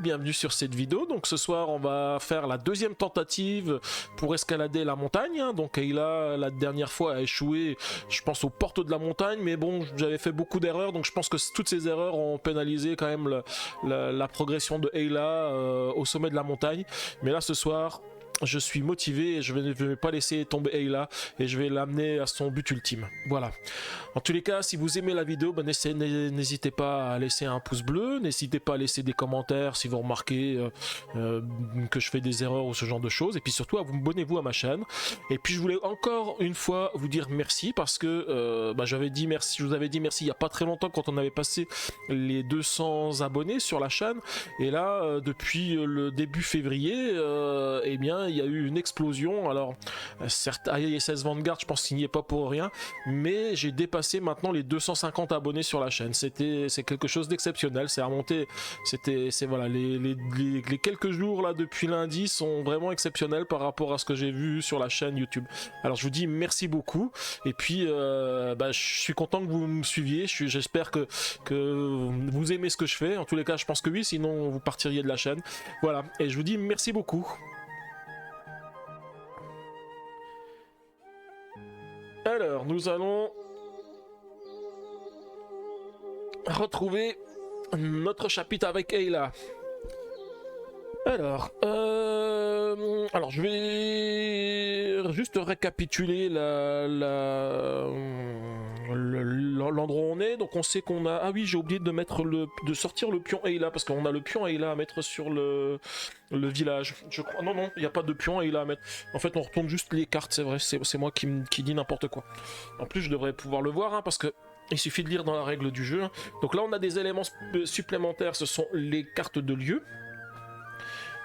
bienvenue sur cette vidéo. Donc ce soir on va faire la deuxième tentative pour escalader la montagne. Donc Ayla la dernière fois a échoué, je pense, aux portes de la montagne, mais bon, j'avais fait beaucoup d'erreurs, donc je pense que toutes ces erreurs ont pénalisé quand même la progression de Ayla au sommet de la montagne. Mais là ce soir, je suis motivé et je ne vais pas laisser tomber Ayla et je vais l'amener à son but ultime. Voilà. En tous les cas, si vous aimez la vidéo, n'hésitez pas à laisser un pouce bleu, n'hésitez pas à laisser des commentaires si vous remarquez que je fais des erreurs ou ce genre de choses. Et puis surtout, abonnez-vous à ma chaîne. Et puis je voulais encore une fois vous dire merci parce que je vous avais dit merci il n'y a pas très longtemps quand on avait passé les 200 abonnés sur la chaîne. Et là, depuis le début février, eh bien, il y a eu une explosion. Alors certes, ISS Vanguard, je pense qu'il n'y est pas pour rien, mais j'ai dépassé maintenant les 250 abonnés sur la chaîne. C'est quelque chose d'exceptionnel. C'est remonté. Voilà, les quelques jours là depuis lundi sont vraiment exceptionnels par rapport à ce que j'ai vu sur la chaîne YouTube. Alors je vous dis merci beaucoup. Et puis je suis content que vous me suiviez. J'espère que vous aimez ce que je fais. En tous les cas, je pense que oui, sinon vous partiriez de la chaîne. Voilà. Et je vous dis merci beaucoup. Alors, nous allons retrouver notre chapitre avec Ayla. Alors, je vais juste récapituler l'endroit où on est. Donc on sait qu'on a... Ah oui, j'ai oublié de sortir le pion Ayla, parce qu'on a le pion Ayla à mettre sur le village. Je crois... Non, il n'y a pas de pion Ayla à mettre. En fait, on retourne juste les cartes, c'est vrai, c'est moi qui dis n'importe quoi. En plus, je devrais pouvoir le voir, parce que il suffit de lire dans la règle du jeu. Donc là, on a des éléments supplémentaires, ce sont les cartes de lieu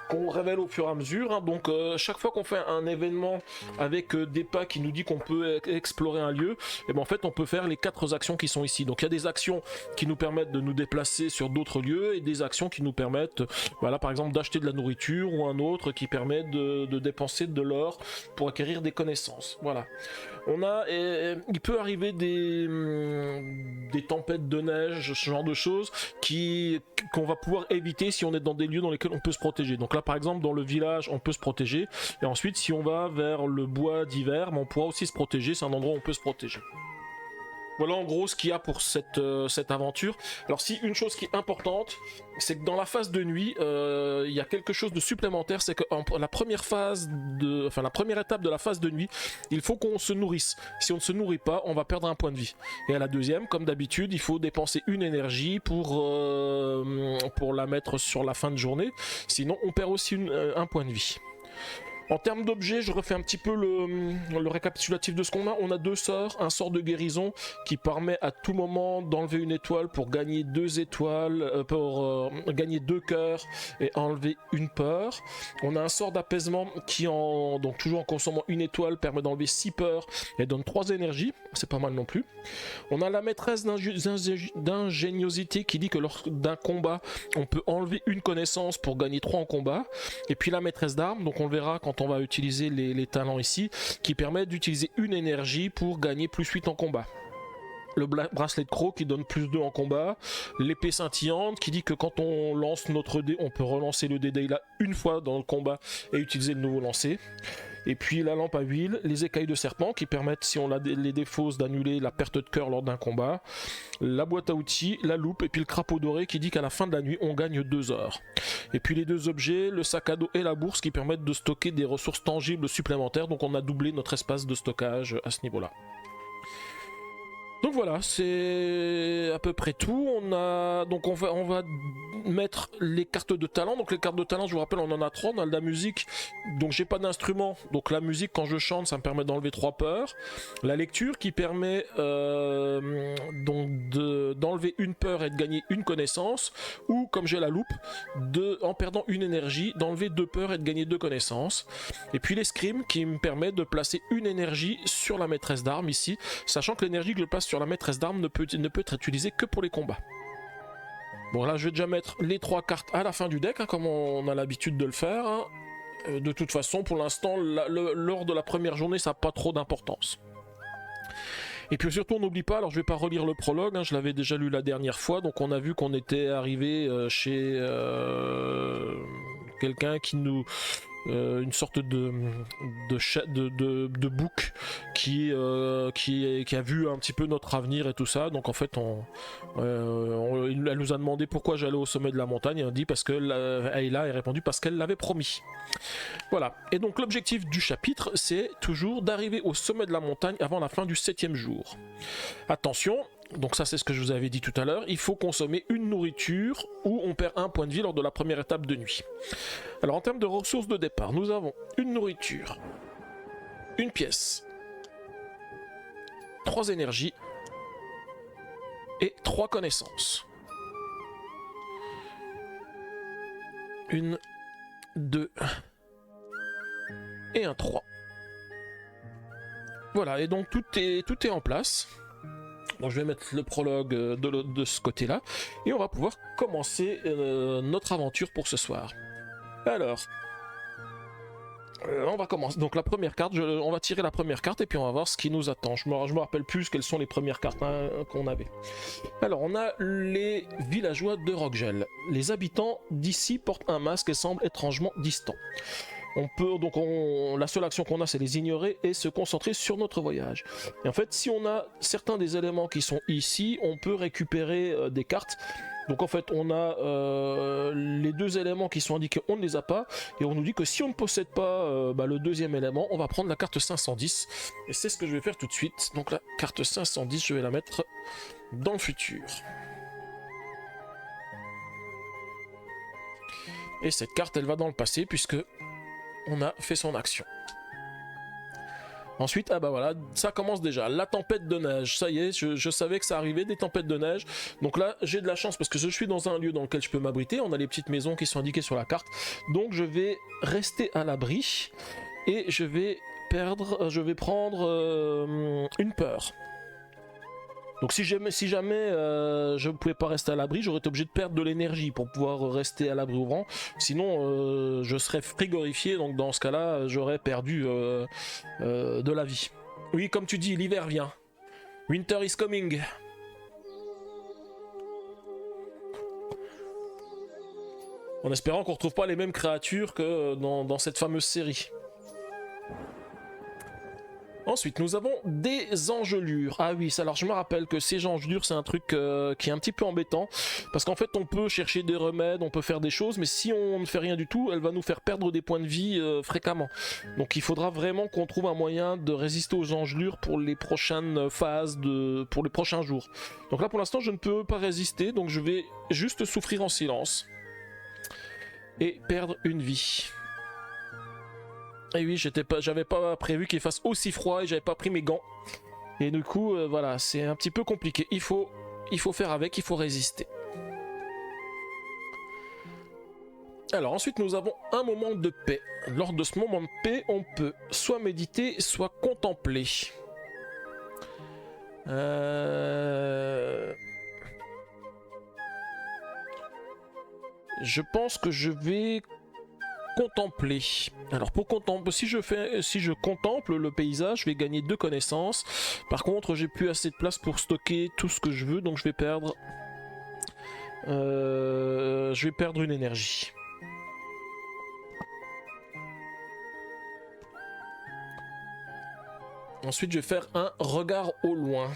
qu'on révèle au fur et à mesure. Donc chaque fois qu'on fait un événement avec des pas qui nous dit qu'on peut explorer un lieu, et en fait on peut faire les 4 actions qui sont ici. Donc il y a des actions qui nous permettent de nous déplacer sur d'autres lieux et des actions qui nous permettent, voilà, par exemple d'acheter de la nourriture, ou un autre qui permet de dépenser de l'or pour acquérir des connaissances. Voilà. Il peut arriver des tempêtes de neige, ce genre de choses qu'on va pouvoir éviter si on est dans des lieux dans lesquels on peut se protéger. Donc là par exemple dans le village on peut se protéger, et ensuite si on va vers le bois d'hiver, on pourra aussi se protéger, c'est un endroit où on peut se protéger. Voilà en gros ce qu'il y a pour cette aventure. Alors si une chose qui est importante, c'est que dans la phase de nuit, il y a quelque chose de supplémentaire, c'est que la première étape de la phase de nuit, il faut qu'on se nourrisse. Si on ne se nourrit pas, on va perdre un point de vie. Et à la deuxième, comme d'habitude, il faut dépenser une énergie pour la mettre sur la fin de journée, sinon on perd aussi un point de vie. En termes d'objets, je refais un petit peu le récapitulatif de ce qu'on a. On a 2 sorts, un sort de guérison qui permet à tout moment d'enlever une étoile pour gagner 2 étoiles, pour gagner 2 cœurs et enlever une peur. On a un sort d'apaisement qui, donc toujours en consommant une étoile, permet d'enlever 6 peurs et donne 3 énergies. C'est pas mal non plus. On a la maîtresse d'ingéniosité qui dit que lors d'un combat, on peut enlever une connaissance pour gagner 3 en combat. Et puis la maîtresse d'armes, donc on le verra quand on va utiliser les talents ici, qui permet d'utiliser une énergie pour gagner plus 8 en combat. Le bracelet de croc qui donne plus 2 en combat. L'épée scintillante qui dit que quand on lance notre dé, on peut relancer le dé d'Ayla une fois dans le combat et utiliser le nouveau lancer. Et puis la lampe à huile, les écailles de serpent qui permettent, si on a les défausses, d'annuler la perte de cœur lors d'un combat. La boîte à outils, la loupe, et puis le crapaud doré qui dit qu'à la fin de la nuit, on gagne 2 heures. Et puis les 2 objets, le sac à dos et la bourse qui permettent de stocker des ressources tangibles supplémentaires. Donc on a doublé notre espace de stockage à ce niveau-là. Donc voilà, c'est à peu près tout. On va mettre les cartes de talent. Donc les cartes de talent, je vous rappelle, on en a 3. On a de la musique, donc j'ai pas d'instrument. Donc la musique, quand je chante, ça me permet d'enlever 3 peurs. La lecture qui permet d'enlever une peur et de gagner une connaissance. Ou comme j'ai la loupe, en perdant une énergie, d'enlever 2 peurs et de gagner 2 connaissances. Et puis l'escrime qui me permet de placer une énergie sur la maîtresse d'armes ici, sachant que l'énergie que je place sur la maîtresse d'armes ne peut être utilisée que pour les combats. Bon là je vais déjà mettre les 3 cartes à la fin du deck, comme on a l'habitude de le faire. De toute façon pour l'instant lors de la première journée ça n'a pas trop d'importance. Et puis surtout, on n'oublie pas, alors je vais pas relire le prologue, hein, je l'avais déjà lu la dernière fois, donc on a vu qu'on était arrivé chez quelqu'un qui nous... une sorte de bouc qui a vu un petit peu notre avenir et tout ça. Donc en fait, elle nous a demandé pourquoi j'allais au sommet de la montagne. Elle a dit parce que Ayla a répondu parce qu'elle l'avait promis. Voilà. Et donc l'objectif du chapitre, c'est toujours d'arriver au sommet de la montagne avant la fin du 7e jour. Attention. Donc ça c'est ce que je vous avais dit tout à l'heure, il faut consommer une nourriture ou on perd un point de vie lors de la première étape de nuit. Alors en termes de ressources de départ, nous avons une nourriture, une pièce, 3 énergies et 3 connaissances. 1, 2 et un 3. Voilà, et donc tout est en place. Donc je vais mettre le prologue de ce côté-là et on va pouvoir commencer notre aventure pour ce soir. Alors, on va commencer. Donc la première carte, on va tirer la première carte et puis on va voir ce qui nous attend. Je me rappelle plus quelles sont les premières cartes qu'on avait. Alors on a les villageois de Rockgel. Les habitants d'ici portent un masque et semblent étrangement distants. La seule action qu'on a, c'est les ignorer et se concentrer sur notre voyage. Et en fait, si on a certains des éléments qui sont ici, on peut récupérer des cartes. Donc en fait, on a les 2 éléments qui sont indiqués, on ne les a pas, et on nous dit que si on ne possède pas le 2e élément, on va prendre la carte 510. Et c'est ce que je vais faire tout de suite. Donc la carte 510, je vais la mettre dans le futur. Et cette carte, elle va dans le passé, puisque on a fait son action. Ensuite, ah bah voilà, ça commence déjà. La tempête de neige, ça y est, je savais que ça arrivait, des tempêtes de neige. Donc là, j'ai de la chance parce que je suis dans un lieu dans lequel je peux m'abriter. On a les petites maisons qui sont indiquées sur la carte. Donc je vais rester à l'abri et je vais prendre une peur. Donc si jamais je ne pouvais pas rester à l'abri, j'aurais été obligé de perdre de l'énergie pour pouvoir rester à l'abri au vent. Sinon, je serais frigorifié, donc dans ce cas-là, j'aurais perdu de la vie. Oui, comme tu dis, l'hiver vient. Winter is coming. En espérant qu'on ne retrouve pas les mêmes créatures que dans cette fameuse série. Ensuite, nous avons des engelures. Ah oui, alors je me rappelle que ces engelures, c'est un truc qui est un petit peu embêtant. Parce qu'en fait, on peut chercher des remèdes, on peut faire des choses, mais si on ne fait rien du tout, elle va nous faire perdre des points de vie fréquemment. Donc il faudra vraiment qu'on trouve un moyen de résister aux engelures pour les prochaines phases, pour les prochains jours. Donc là, pour l'instant, je ne peux pas résister, donc je vais juste souffrir en silence. Et perdre une vie. Et oui, j'avais pas prévu qu'il fasse aussi froid et j'avais pas pris mes gants. Et du coup, voilà, c'est un petit peu compliqué. Il faut faire avec, il faut résister. Alors ensuite, nous avons un moment de paix. Lors de ce moment de paix, on peut soit méditer, soit contempler. Je pense que je vais contempler. Alors pour contempler, si je contemple le paysage, je vais gagner 2 connaissances. Par contre, j'ai plus assez de place pour stocker tout ce que je veux, donc je vais perdre une énergie. Ensuite, je vais faire un regard au loin.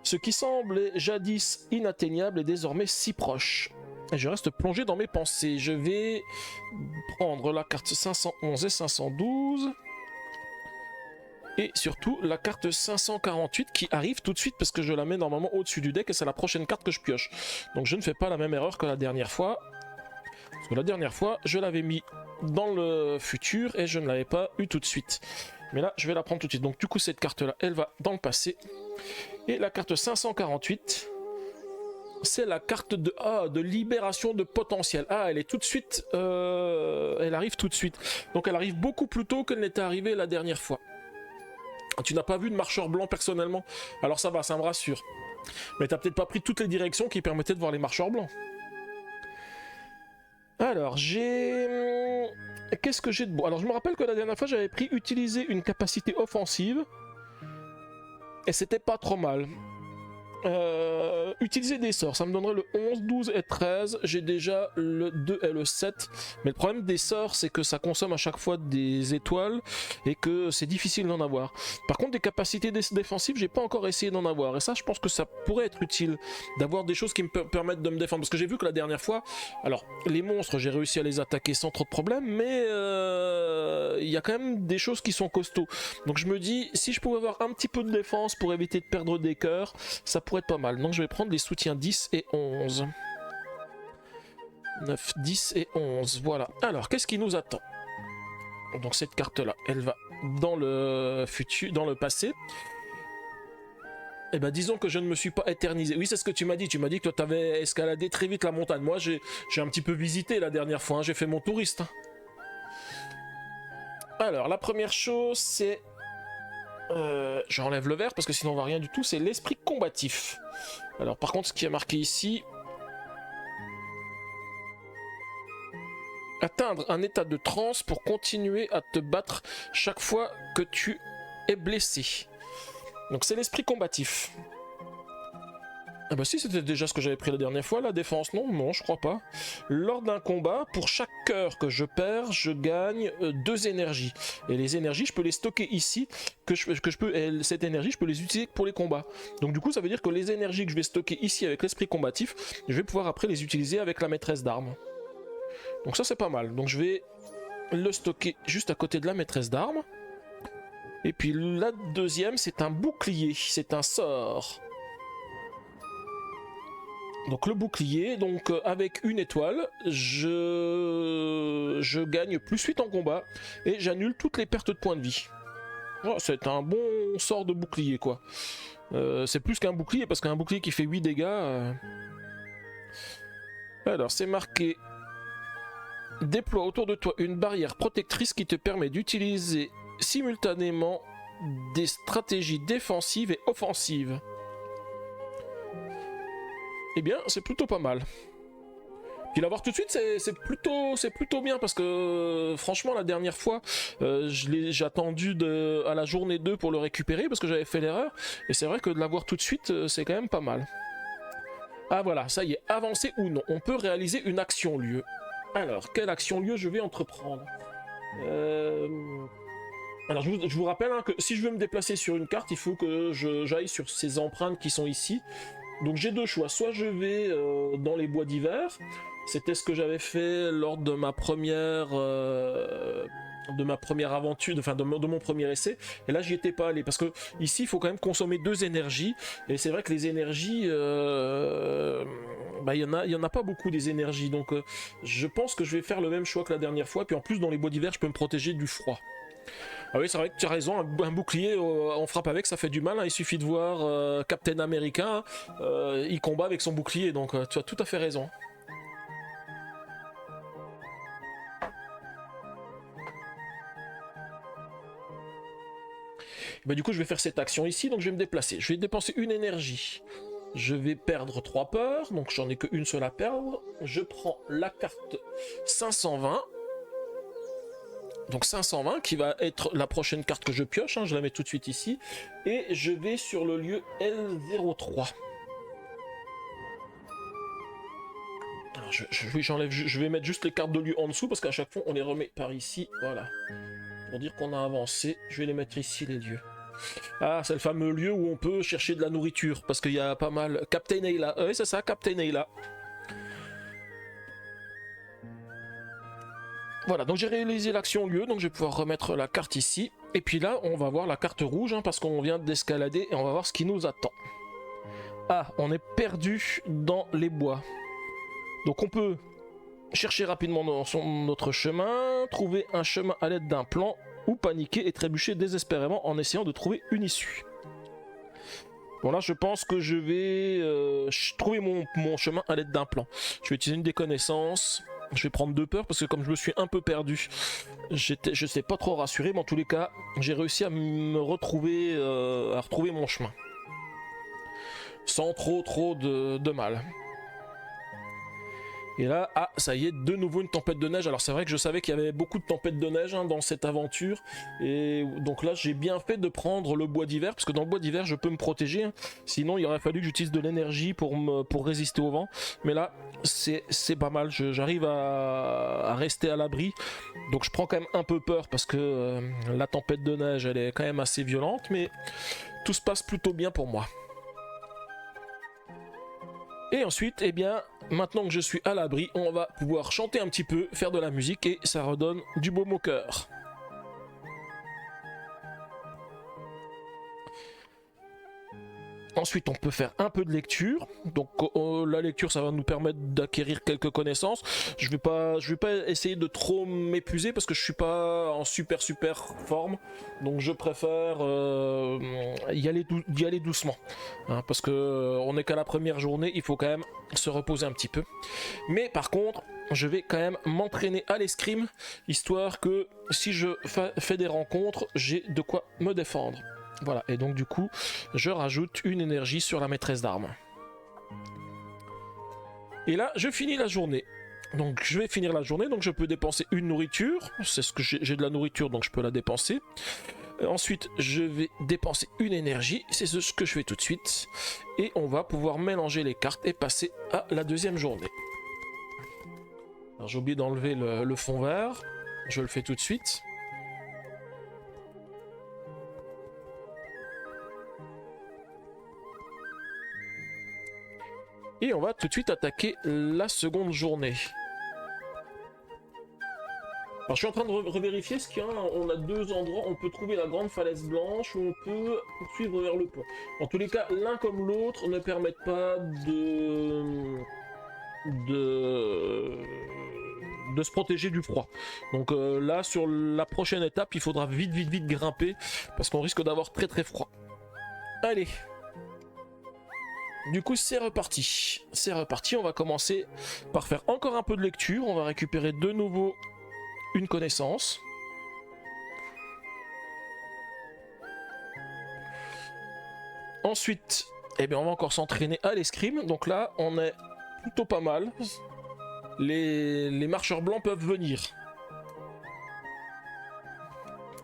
Ce qui semblait jadis inatteignable est désormais si proche. Et je reste plongé dans mes pensées. Je vais prendre la carte 511 et 512. Et surtout la carte 548 qui arrive tout de suite parce que je la mets normalement au-dessus du deck et c'est la prochaine carte que je pioche. Donc je ne fais pas la même erreur que la dernière fois. Parce que la dernière fois, je l'avais mis dans le futur et je ne l'avais pas eu tout de suite. Mais là, je vais la prendre tout de suite. Donc du coup, cette carte-là, elle va dans le passé. Et la carte 548... c'est la carte de libération de potentiel. Ah, elle est tout de suite... elle arrive tout de suite. Donc elle arrive beaucoup plus tôt qu'elle n'était arrivée la dernière fois. Tu n'as pas vu de marcheur blanc personnellement? Alors ça va, ça me rassure. Mais t'as peut-être pas pris toutes les directions qui permettaient de voir les marcheurs blancs. Alors, j'ai... Qu'est-ce que j'ai de bon? Alors je me rappelle que la dernière fois, j'avais pris utiliser une capacité offensive. Et c'était pas trop mal. Utiliser des sorts, ça me donnerait le 11, 12 et 13. J'ai déjà le 2 et le 7. Mais le problème des sorts, c'est que ça consomme à chaque fois des étoiles et que c'est difficile d'en avoir. Par contre, des capacités défensives, j'ai pas encore essayé d'en avoir. Et ça, je pense que ça pourrait être utile d'avoir des choses qui me permettent de me défendre. Parce que j'ai vu que la dernière fois, alors les monstres, j'ai réussi à les attaquer sans trop de problèmes, mais il y a quand même des choses qui sont costauds. Donc je me dis, si je pouvais avoir un petit peu de défense pour éviter de perdre des cœurs, ça pourrait être pas mal. Donc je vais prendre les soutiens 10 et 11. 9, 10 et 11. Voilà. Alors, qu'est-ce qui nous attend? Donc cette carte-là, elle va dans le futur, dans le passé. Eh ben disons que je ne me suis pas éternisé. Oui, c'est ce que tu m'as dit. Tu m'as dit que tu avais escaladé très vite la montagne. Moi, j'ai un petit peu visité la dernière fois. Hein. J'ai fait mon touriste. Hein. Alors, la première chose, c'est... j'enlève le vert parce que sinon on va rien du tout, c'est l'esprit combatif. Alors par contre ce qui est marqué ici, atteindre un état de transe pour continuer à te battre chaque fois que tu es blessé. Donc c'est l'esprit combatif. Ah bah si, c'était déjà ce que j'avais pris la dernière fois, la défense, non, je crois pas. Lors d'un combat, pour chaque cœur que je perds, je gagne 2 énergies. Et les énergies, je peux les stocker ici, cette énergie, je peux les utiliser pour les combats. Donc du coup, ça veut dire que les énergies que je vais stocker ici avec l'esprit combatif, je vais pouvoir après les utiliser avec la maîtresse d'armes. Donc ça, c'est pas mal. Donc je vais le stocker juste à côté de la maîtresse d'armes. Et puis la deuxième, c'est un bouclier, c'est un sort. Donc le bouclier, donc avec une étoile, je gagne plus 8 en combat et j'annule toutes les pertes de points de vie. Oh, c'est un bon sort de bouclier quoi. C'est plus qu'un bouclier parce qu'un bouclier qui fait 8 dégâts... Alors c'est marqué... Déploie autour de toi une barrière protectrice qui te permet d'utiliser simultanément des stratégies défensives et offensives. Eh bien, c'est plutôt pas mal. Puis l'avoir tout de suite, c'est plutôt bien parce que franchement, la dernière fois, j'ai attendu à la journée 2 pour le récupérer parce que j'avais fait l'erreur. Et c'est vrai que de l'avoir tout de suite, c'est quand même pas mal. Ah voilà, ça y est, avancer ou non. On peut réaliser une action lieu. Alors, quelle action lieu je vais entreprendre? Alors, je vous rappelle hein, que si je veux me déplacer sur une carte, il faut que j'aille sur ces empreintes qui sont ici. Donc j'ai deux choix, soit je vais dans les bois d'hiver, c'était ce que j'avais fait lors de ma première aventure, enfin de mon premier essai, et là j'y étais pas allé, parce que ici il faut quand même consommer 2 énergies, et c'est vrai que les énergies, il y en a pas beaucoup des énergies, donc je pense que je vais faire le même choix que la dernière fois, puis en plus dans les bois d'hiver je peux me protéger du froid. Ah oui, c'est vrai que tu as raison, un bouclier, on frappe avec, ça fait du mal, hein. Il suffit de voir Captain America, il combat avec son bouclier, donc tu as tout à fait raison. Bah, du coup, je vais faire cette action ici, donc je vais me déplacer. Je vais dépenser une énergie. Je vais perdre 3 peurs, donc j'en ai qu'une seule à perdre. Je prends la carte 520. Donc 520 qui va être la prochaine carte que je pioche, hein, je la mets tout de suite ici. Et je vais sur le lieu L03. Alors je vais mettre juste les cartes de lieu en dessous parce qu'à chaque fois on les remet par ici, voilà. Pour dire qu'on a avancé, je vais les mettre ici les lieux. Ah, c'est le fameux lieu où on peut chercher de la nourriture parce qu'il y a pas mal... Captain Ayla, oui c'est ça, Captain Ayla. Voilà, donc j'ai réalisé l'action lieu, donc je vais pouvoir remettre la carte ici. Et puis là, on va voir la carte rouge, hein, parce qu'on vient d'escalader et on va voir ce qui nous attend. Ah, on est perdu dans les bois. Donc on peut chercher rapidement notre chemin, trouver un chemin à l'aide d'un plan, ou paniquer et trébucher désespérément en essayant de trouver une issue. Bon là, je pense que je vais trouver mon chemin à l'aide d'un plan. Je vais utiliser une des connaissances... Je vais prendre 2 peurs parce que comme je me suis un peu perdu, je sais pas trop rassuré, mais en tous les cas, j'ai réussi à me retrouver, à retrouver mon chemin. Sans trop de mal. Et là, ah, ça y est, de nouveau une tempête de neige. Alors c'est vrai que je savais qu'il y avait beaucoup de tempêtes de neige dans cette aventure. Et donc là, j'ai bien fait de prendre le bois d'hiver, parce que dans le bois d'hiver, je peux me protéger. Hein. Sinon, il aurait fallu que j'utilise de l'énergie pour résister au vent. Mais là, c'est pas mal. J'arrive à rester à l'abri. Donc je prends quand même un peu peur, parce que la tempête de neige, elle est quand même assez violente. Mais tout se passe plutôt bien pour moi. Et ensuite, eh bien, maintenant que je suis à l'abri, on va pouvoir chanter un petit peu, faire de la musique et ça redonne du baume au cœur. Ensuite, on peut faire un peu de lecture. Donc, la lecture, ça va nous permettre d'acquérir quelques connaissances. Je vais pas essayer de trop m'épuiser parce que je suis pas en super forme. Donc, je préfère y aller doucement, hein, parce que on n'est qu'à la première journée. Il faut quand même se reposer un petit peu. Mais par contre, je vais quand même m'entraîner à l'escrime, histoire que si je fais des rencontres, j'ai de quoi me défendre. Voilà, et donc du coup, je rajoute une énergie sur la maîtresse d'armes. Et là, je finis la journée. Donc je vais finir la journée, donc je peux dépenser une nourriture. C'est ce que j'ai de la nourriture, donc je peux la dépenser. Ensuite, je vais dépenser une énergie. C'est ce que je fais tout de suite. Et on va pouvoir mélanger les cartes et passer à la deuxième journée. Alors j'ai oublié d'enlever le fond vert. Je le fais tout de suite. Et on va tout de suite attaquer la seconde journée. Alors je suis en train de revérifier ce qu'il y a. On a deux endroits. On peut trouver la grande falaise blanche ou on peut poursuivre vers le pont. En tous les cas, l'un comme l'autre ne permettent pas de se protéger du froid. Donc là, sur la prochaine étape, il faudra vite grimper parce qu'on risque d'avoir très froid. Allez. Du coup, c'est reparti. C'est reparti. On va commencer par faire encore un peu de lecture. On va récupérer de nouveau une connaissance. Ensuite, eh bien, on va encore s'entraîner à l'escrime. Donc là, on est plutôt pas mal. Les marcheurs blancs peuvent venir.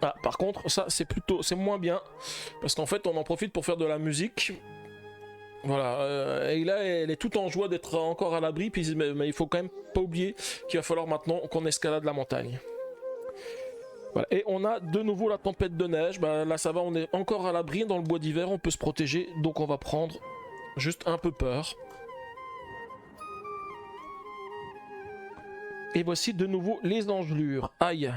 Ah, par contre, ça, c'est moins bien. Parce qu'en fait, on en profite pour faire de la musique. Voilà, et là elle est tout en joie d'être encore à l'abri, mais il faut quand même pas oublier qu'il va falloir maintenant qu'on escalade la montagne. Voilà. Et on a de nouveau la tempête de neige, bah, là ça va, on est encore à l'abri dans le bois d'hiver, on peut se protéger, donc on va prendre juste un peu peur. Et voici de nouveau les engelures, aïe.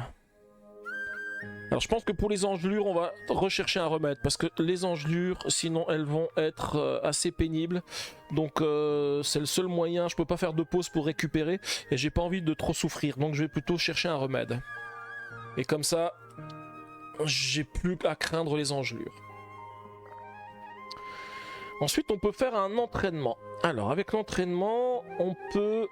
Alors je pense que pour les engelures, on va rechercher un remède, parce que les engelures, sinon elles vont être assez pénibles. Donc c'est le seul moyen, je peux pas faire de pause pour récupérer, et j'ai pas envie de trop souffrir, donc je vais plutôt chercher un remède. Et comme ça, j'ai plus à craindre les engelures. Ensuite, on peut faire un entraînement. Alors avec l'entraînement, on peut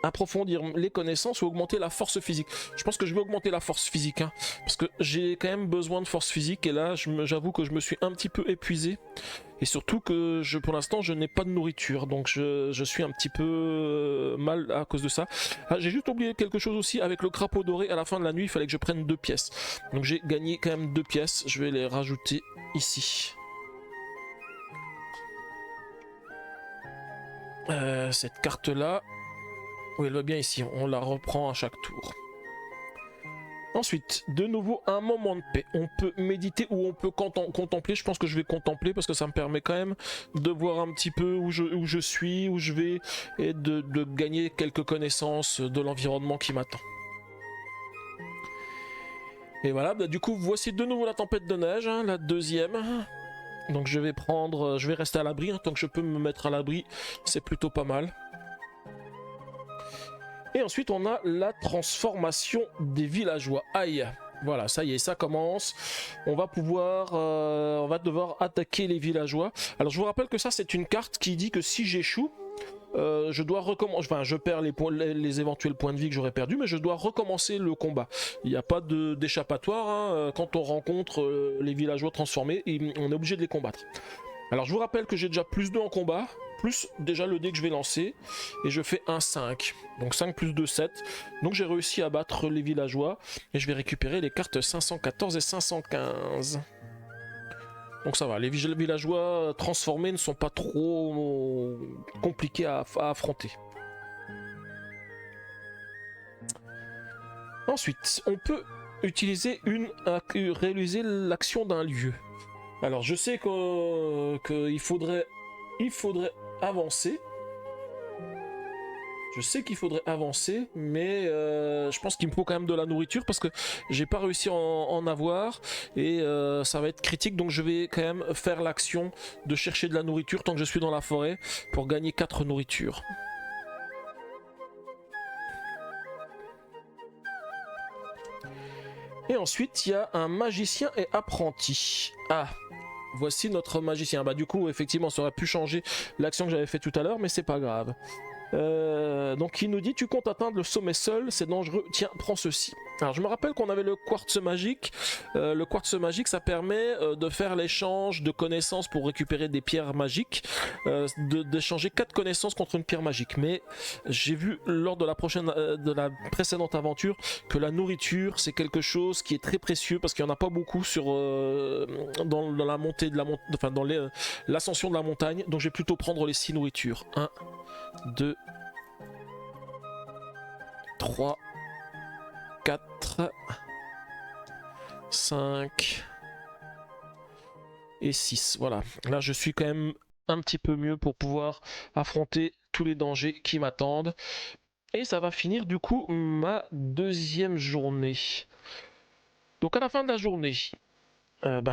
approfondir les connaissances ou augmenter la force physique. Je pense que je vais augmenter la force physique, hein, parce que j'ai quand même besoin de force physique, et là j'avoue que je me suis un petit peu épuisé, et surtout que pour l'instant je n'ai pas de nourriture, donc je suis un petit peu mal à cause de ça. Ah, j'ai juste oublié quelque chose aussi, avec le crapaud doré, à la fin de la nuit il fallait que je prenne 2 pièces, donc j'ai gagné quand même 2 pièces, je vais les rajouter ici. Cette carte là, oui, elle va bien ici, on la reprend à chaque tour. Ensuite, de nouveau un moment de paix. On peut méditer ou on peut contempler. Je pense que je vais contempler parce que ça me permet quand même de voir un petit peu où je suis, où je vais, et de gagner quelques connaissances de l'environnement qui m'attend. Et voilà, bah, du coup, voici de nouveau la tempête de neige, hein, la deuxième. Donc je vais rester à l'abri, hein, tant que je peux me mettre à l'abri, c'est plutôt pas mal. Et ensuite on a la transformation des villageois. Aïe, voilà, ça y est, ça commence. On va devoir attaquer les villageois. Alors je vous rappelle que ça c'est une carte qui dit que si j'échoue, je dois recommencer, enfin je perds les éventuels points de vie que j'aurais perdus, mais je dois recommencer le combat. Il n'y a pas d'échappatoire, hein. Quand on rencontre les villageois transformés, on est obligé de les combattre. Alors je vous rappelle que j'ai déjà +2 en combat, plus déjà le dé que je vais lancer. Et je fais un 5. Donc 5 plus 2, 7. Donc j'ai réussi à battre les villageois. Et je vais récupérer les cartes 514 et 515. Donc ça va, les villageois transformés ne sont pas trop compliqués à affronter. Ensuite, on peut utiliser réaliser l'action d'un lieu. Alors je sais qu'il faudrait avancer. Je sais qu'il faudrait avancer, mais je pense qu'il me faut quand même de la nourriture parce que j'ai pas réussi à en avoir et ça va être critique. Donc je vais quand même faire l'action de chercher de la nourriture tant que je suis dans la forêt pour gagner 4 nourritures. Et ensuite, il y a un magicien et apprenti. Ah, voici notre magicien. Bah du coup, effectivement, ça aurait pu changer l'action que j'avais fait tout à l'heure, mais c'est pas grave. Donc il nous dit: tu comptes atteindre le sommet seul, c'est dangereux, tiens, prends ceci. Alors je me rappelle qu'on avait le quartz magique. Le quartz magique, ça permet de faire l'échange de connaissances pour récupérer des pierres magiques, d'échanger 4 connaissances contre une pierre magique. Mais j'ai vu lors de la précédente aventure que la nourriture, c'est quelque chose qui est très précieux parce qu'il n'y en a pas beaucoup dans la montée de enfin dans l'ascension de la montagne. Donc je vais plutôt prendre les 6 nourritures. 1, 2, 3, 4, 5 et 6. Voilà. Là, je suis quand même un petit peu mieux pour pouvoir affronter tous les dangers qui m'attendent. Et ça va finir du coup ma deuxième journée. Donc à la fin de la journée,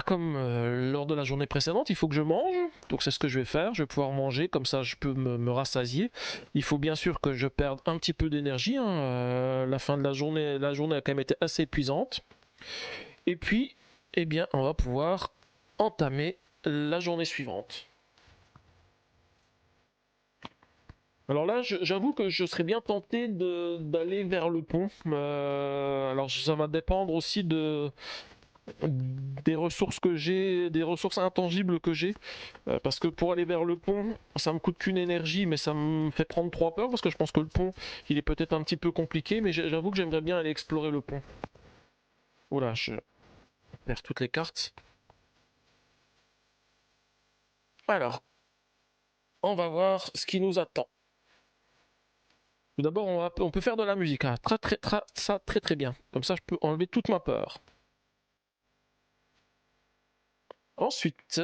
comme lors de la journée précédente, il faut que je mange. Donc c'est ce que je vais faire. Je vais pouvoir manger, comme ça je peux me rassasier. Il faut bien sûr que je perde un petit peu d'énergie. La fin de la journée a quand même été assez épuisante. Et puis, eh bien, on va pouvoir entamer la journée suivante. Alors là, j'avoue que je serais bien tenté d'aller vers le pont. Alors ça va dépendre aussi des ressources que j'ai, des ressources intangibles que j'ai. Parce que pour aller vers le pont, ça me coûte qu'une énergie, mais ça me fait prendre 3 peurs parce que je pense que le pont, il est peut-être un petit peu compliqué, mais j'avoue que j'aimerais bien aller explorer le pont. Oula, je perds toutes les cartes. Alors, on va voir ce qui nous attend. Tout d'abord, on peut faire de la musique. Ah, ça, très très bien. Comme ça, je peux enlever toute ma peur. Ensuite,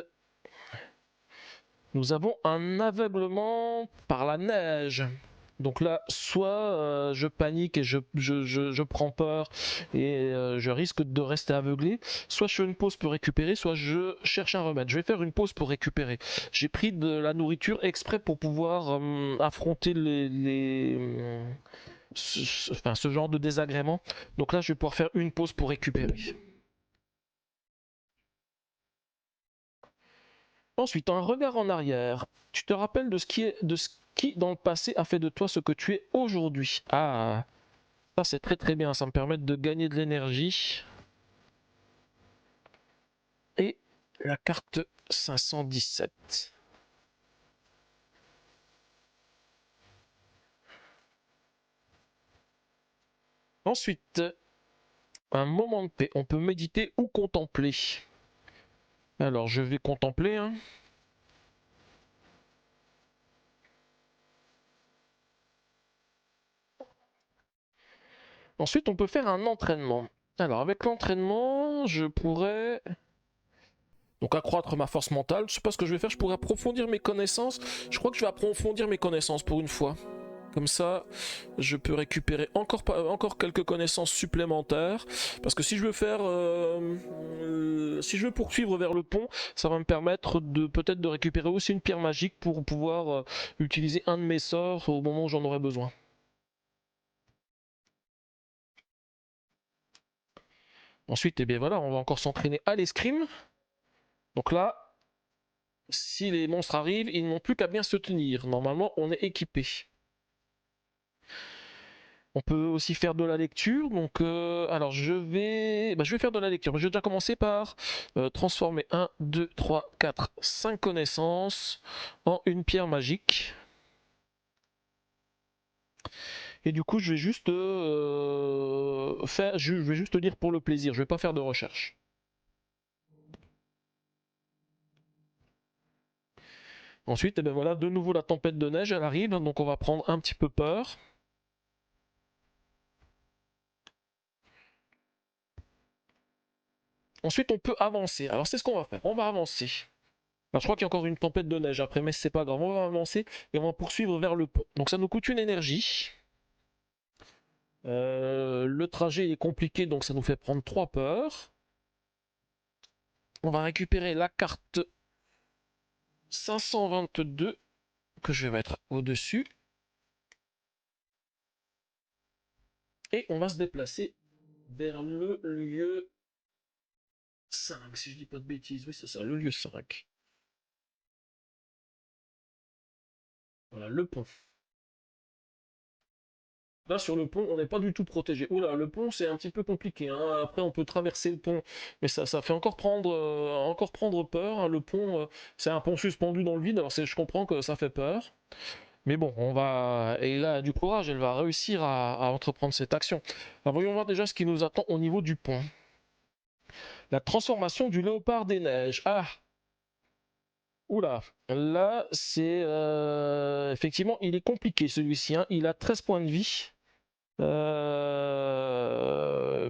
nous avons un aveuglement par la neige. Donc là, soit je panique et je prends peur et je risque de rester aveuglé, soit je fais une pause pour récupérer, soit je cherche un remède. Je vais faire une pause pour récupérer. J'ai pris de la nourriture exprès pour pouvoir affronter ce genre de désagrément. Donc là, je vais pouvoir faire une pause pour récupérer. Ensuite, un regard en arrière. Tu te rappelles de ce qui dans le passé a fait de toi ce que tu es aujourd'hui. Ah, ça c'est très très bien. Ça me permet de gagner de l'énergie. Et la carte 517. Ensuite, un moment de paix. On peut méditer ou contempler. Alors, je vais contempler. Ensuite, on peut faire un entraînement. Alors, avec l'entraînement, je pourrais donc accroître ma force mentale. Je sais pas ce que je vais faire. Je pourrais approfondir mes connaissances. Je crois que je vais approfondir mes connaissances pour une fois. Comme ça, je peux récupérer encore quelques connaissances supplémentaires. Parce que si je veux poursuivre vers le pont, ça va me permettre de peut-être de récupérer aussi une pierre magique pour pouvoir utiliser un de mes sorts au moment où j'en aurai besoin. Ensuite, eh bien voilà, on va encore s'entraîner à l'escrime. Donc là, si les monstres arrivent, ils n'ont plus qu'à bien se tenir. Normalement, on est équipé. On peut aussi faire de la lecture. Donc, alors je vais faire de la lecture. Je vais déjà commencer par transformer 1, 2, 3, 4, 5 connaissances en une pierre magique. Et du coup, je vais juste je vais juste lire pour le plaisir. Je vais pas faire de recherche. Ensuite, eh ben voilà, de nouveau la tempête de neige, elle arrive, donc on va prendre un petit peu peur. Ensuite, on peut avancer. Alors, c'est ce qu'on va faire. On va avancer. Alors, je crois qu'il y a encore une tempête de neige après, mais c'est pas grave. On va avancer et on va poursuivre vers le pont. Donc, ça nous coûte une énergie. Le trajet est compliqué, donc ça nous fait prendre 3 peurs. On va récupérer la carte 522 que je vais mettre au-dessus. Et on va se déplacer vers le lieu 5, si je dis pas de bêtises. Oui, c'est ça, le lieu 5. Voilà, le pont. Là, sur le pont, on n'est pas du tout protégé. Oula, le pont, c'est un petit peu compliqué, hein. Après, on peut traverser le pont, mais ça fait encore prendre peur, hein. Le pont, c'est un pont suspendu dans le vide, alors je comprends que ça fait peur. Mais bon, on va... Et là, du courage, elle va réussir à entreprendre cette action. Alors, voyons voir déjà ce qui nous attend au niveau du pont. La transformation du léopard des neiges. Ah! Oula, là, c'est... Effectivement, il est compliqué celui-ci, hein. Il a 13 points de vie.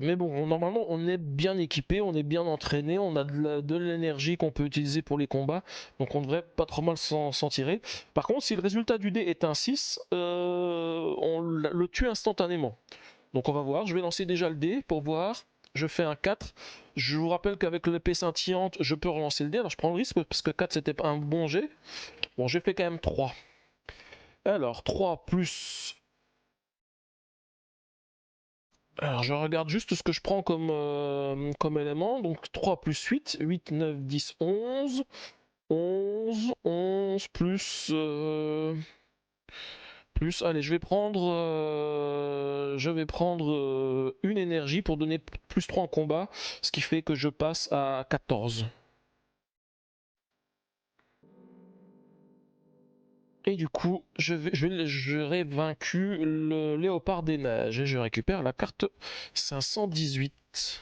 Mais bon, normalement, on est bien équipé, on est bien entraîné, on a de l'énergie qu'on peut utiliser pour les combats, donc on devrait pas trop mal s'en tirer. Par contre, si le résultat du dé est un 6, on le tue instantanément. Donc on va voir, je vais lancer déjà le dé pour voir. Je fais un 4. Je vous rappelle qu'avec l'épée scintillante, je peux relancer le dé. Alors je prends le risque parce que 4 c'était pas un bon jet. Bon, j'ai fait quand même 3. Alors 3 plus... Alors je regarde juste ce que je prends comme élément. Donc 3 plus 8, 8, 9, 10, 11. 11 plus... plus, allez, je vais prendre une énergie pour donner plus 3 en combat, ce qui fait que je passe à 14. Et du coup, j'aurai vaincu le léopard des neiges et je récupère la carte 518.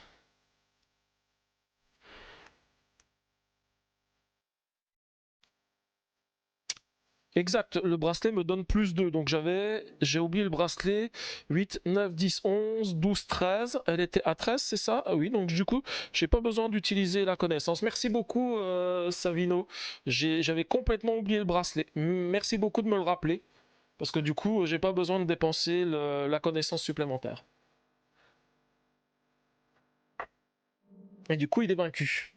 Exact, le bracelet me donne plus 2. Donc j'ai oublié le bracelet. 8, 9, 10, 11, 12, 13. Elle était à 13, c'est ça? Ah oui, donc du coup, j'ai pas besoin d'utiliser la connaissance. Merci beaucoup, Savino. J'avais complètement oublié le bracelet. Merci beaucoup de me le rappeler. Parce que du coup, j'ai pas besoin de dépenser la connaissance supplémentaire. Et du coup, il est vaincu.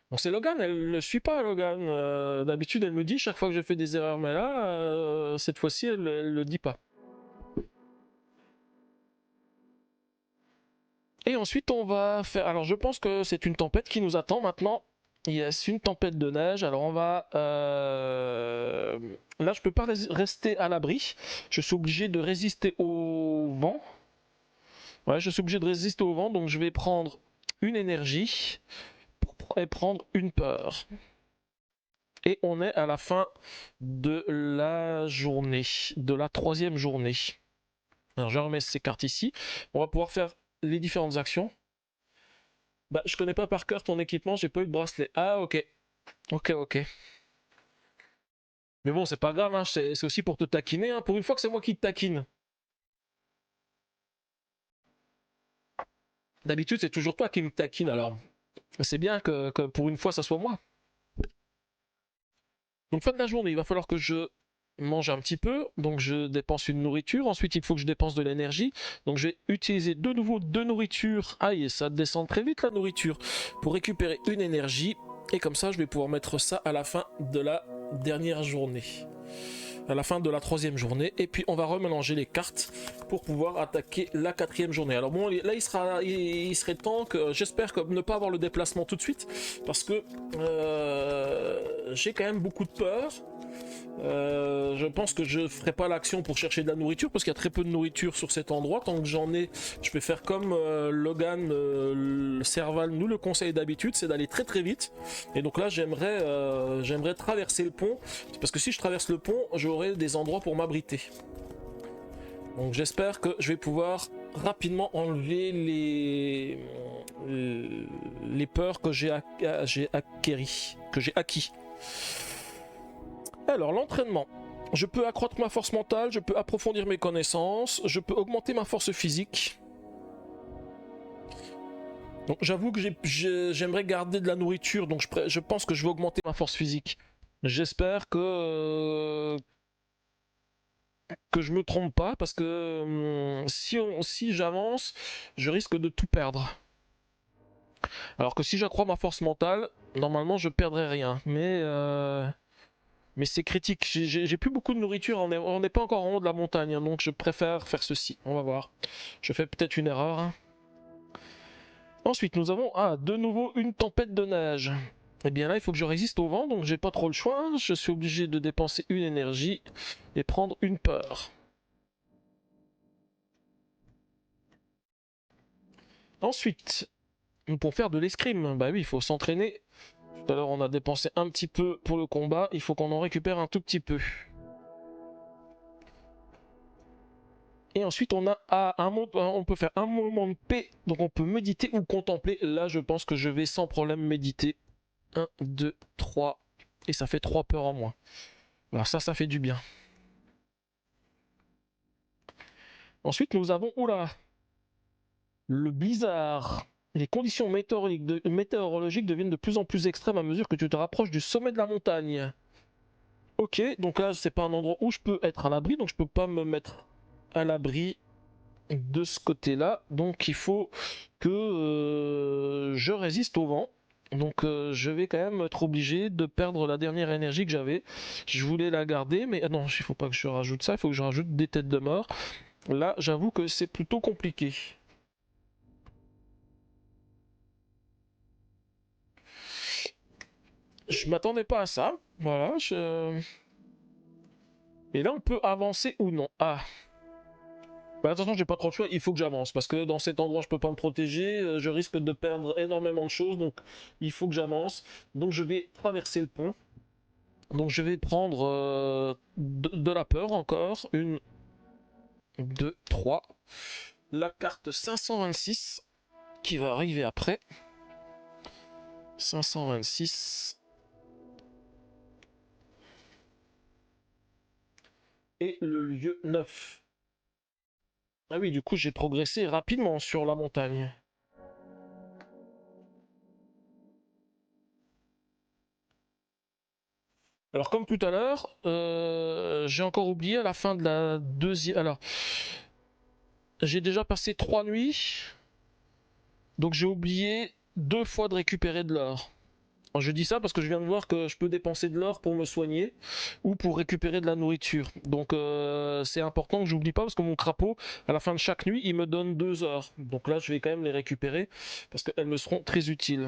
Bon, c'est Logan, elle ne suit pas Logan. D'habitude, elle me dit chaque fois que je fais des erreurs, mais là, cette fois-ci, elle le dit pas. Et ensuite, on va faire. Alors, je pense que c'est une tempête qui nous attend maintenant. Yes, une tempête de neige. Alors, on va. Là, je peux pas rester à l'abri. Je suis obligé de résister au vent. Ouais, je suis obligé de résister au vent, donc je vais prendre une énergie et prendre une peur. Et on est à la fin de la journée, de la troisième journée. Alors, je remets ces cartes ici. On va pouvoir faire les différentes actions. Bah, je connais pas par cœur ton équipement, j'ai pas eu de bracelet. Ah, ok. Ok. Mais bon, c'est pas grave, hein, c'est aussi pour te taquiner. Hein. Pour une fois que c'est moi qui te taquine. D'habitude, c'est toujours toi qui me taquine, alors c'est bien que pour une fois, ça soit moi. Donc, fin de la journée, il va falloir que je mange un petit peu. Donc, je dépense une nourriture. Ensuite, il faut que je dépense de l'énergie. Donc, je vais utiliser de nouveau deux nourritures. Aïe, ça descend très vite la nourriture. Pour récupérer une énergie. Et comme ça, je vais pouvoir mettre ça à la fin de la dernière journée. À la fin de la troisième journée. Et puis, on va remélanger les cartes pour pouvoir attaquer la quatrième journée. Alors bon, là, il serait temps que... J'espère que ne pas avoir le déplacement tout de suite. Parce que j'ai quand même beaucoup de peur. Je pense que je ferai pas l'action pour chercher de la nourriture parce qu'il y a très peu de nourriture sur cet endroit. Tant que j'en ai, je vais faire comme Logan Serval nous le conseille d'habitude, c'est d'aller très très vite. Et donc là j'aimerais traverser le pont parce que si je traverse le pont, j'aurai des endroits pour m'abriter. Donc j'espère que je vais pouvoir rapidement enlever les peurs que j'ai acquis. Alors, l'entraînement. Je peux accroître ma force mentale, je peux approfondir mes connaissances, je peux augmenter ma force physique. Donc, j'avoue que j'aimerais garder de la nourriture, donc je pense que je vais augmenter ma force physique. J'espère que je me trompe pas, parce que si j'avance, je risque de tout perdre. Alors que si j'accrois ma force mentale, normalement je perdrai rien. Mais c'est critique, j'ai plus beaucoup de nourriture, on n'est pas encore en haut de la montagne, hein, donc je préfère faire ceci, on va voir. Je fais peut-être une erreur. Hein. Ensuite, nous avons de nouveau une tempête de neige. Et bien là, il faut que je résiste au vent, donc j'ai pas trop le choix. Hein. Je suis obligé de dépenser une énergie et prendre une peur. Ensuite, pour faire de l'escrime, bah oui, il faut s'entraîner. Tout à l'heure, on a dépensé un petit peu pour le combat, il faut qu'on en récupère un tout petit peu. Et ensuite, on peut faire un moment de paix, donc on peut méditer ou contempler. Là, je pense que je vais sans problème méditer. 1, 2, 3. Et ça fait 3 peurs en moins. Alors ça fait du bien. Ensuite, nous avons, le blizzard. Les conditions météorologiques deviennent de plus en plus extrêmes à mesure que tu te rapproches du sommet de la montagne. Ok, donc là, c'est pas un endroit où je peux être à l'abri, donc je peux pas me mettre à l'abri de ce côté-là. Donc il faut que je résiste au vent. Donc je vais quand même être obligé de perdre la dernière énergie que j'avais. Je voulais la garder, mais non, il faut pas que je rajoute ça, il faut que je rajoute des têtes de mort. Là, j'avoue que c'est plutôt compliqué. Je m'attendais pas à ça. Voilà. Et là, on peut avancer ou non. Bah, attention, j'ai pas trop le choix, il faut que j'avance. Parce que dans cet endroit, je peux pas me protéger. Je risque de perdre énormément de choses. Donc, il faut que j'avance. Donc, je vais traverser le pont. Donc, je vais prendre de la peur encore. 1, 2, 3. La carte 526 qui va arriver après. 526. Et le lieu 9. Ah oui, du coup, j'ai progressé rapidement sur la montagne. Alors, comme tout à l'heure, j'ai encore oublié à la fin de la deuxième. Alors, j'ai déjà passé 3 nuits, donc j'ai oublié 2 fois de récupérer de l'or. Je dis ça parce que je viens de voir que je peux dépenser de l'or pour me soigner ou pour récupérer de la nourriture. Donc c'est important que j'oublie pas parce que mon crapaud, à la fin de chaque nuit, il me donne 2 heures. Donc là, je vais quand même les récupérer parce qu'elles me seront très utiles.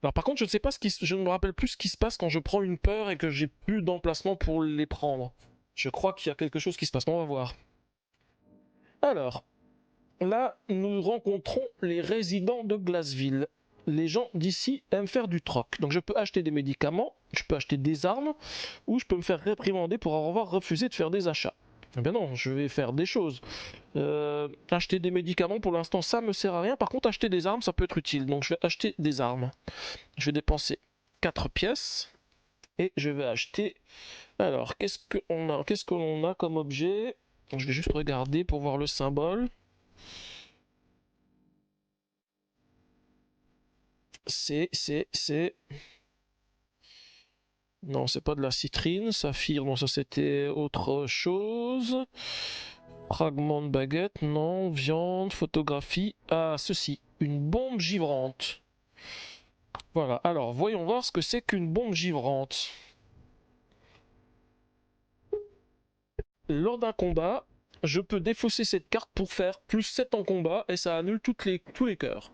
Alors par contre, je ne sais pas je ne me rappelle plus ce qui se passe quand je prends une peur et que j'ai plus d'emplacement pour les prendre. Je crois qu'il y a quelque chose qui se passe. On va voir. Alors, là, nous rencontrons les résidents de Glassville. Les gens d'ici aiment faire du troc. Donc je peux acheter des médicaments, je peux acheter des armes, ou je peux me faire réprimander pour avoir refusé de faire des achats. Eh bien non, je vais faire des choses. Acheter des médicaments, pour l'instant, ça me sert à rien. Par contre, acheter des armes, ça peut être utile. Donc je vais acheter des armes. Je vais dépenser 4 pièces. Et je vais acheter... Alors, qu'est-ce que l'on a comme objet? Je vais juste regarder pour voir le symbole. C'est... Non, c'est pas de la citrine, saphir, non, ça c'était autre chose. Fragment de baguette, non, viande, photographie. Ah, ceci, une bombe givrante. Voilà, alors voyons voir ce que c'est qu'une bombe givrante. Lors d'un combat, je peux défausser cette carte pour faire plus 7 en combat et ça annule tous les cœurs.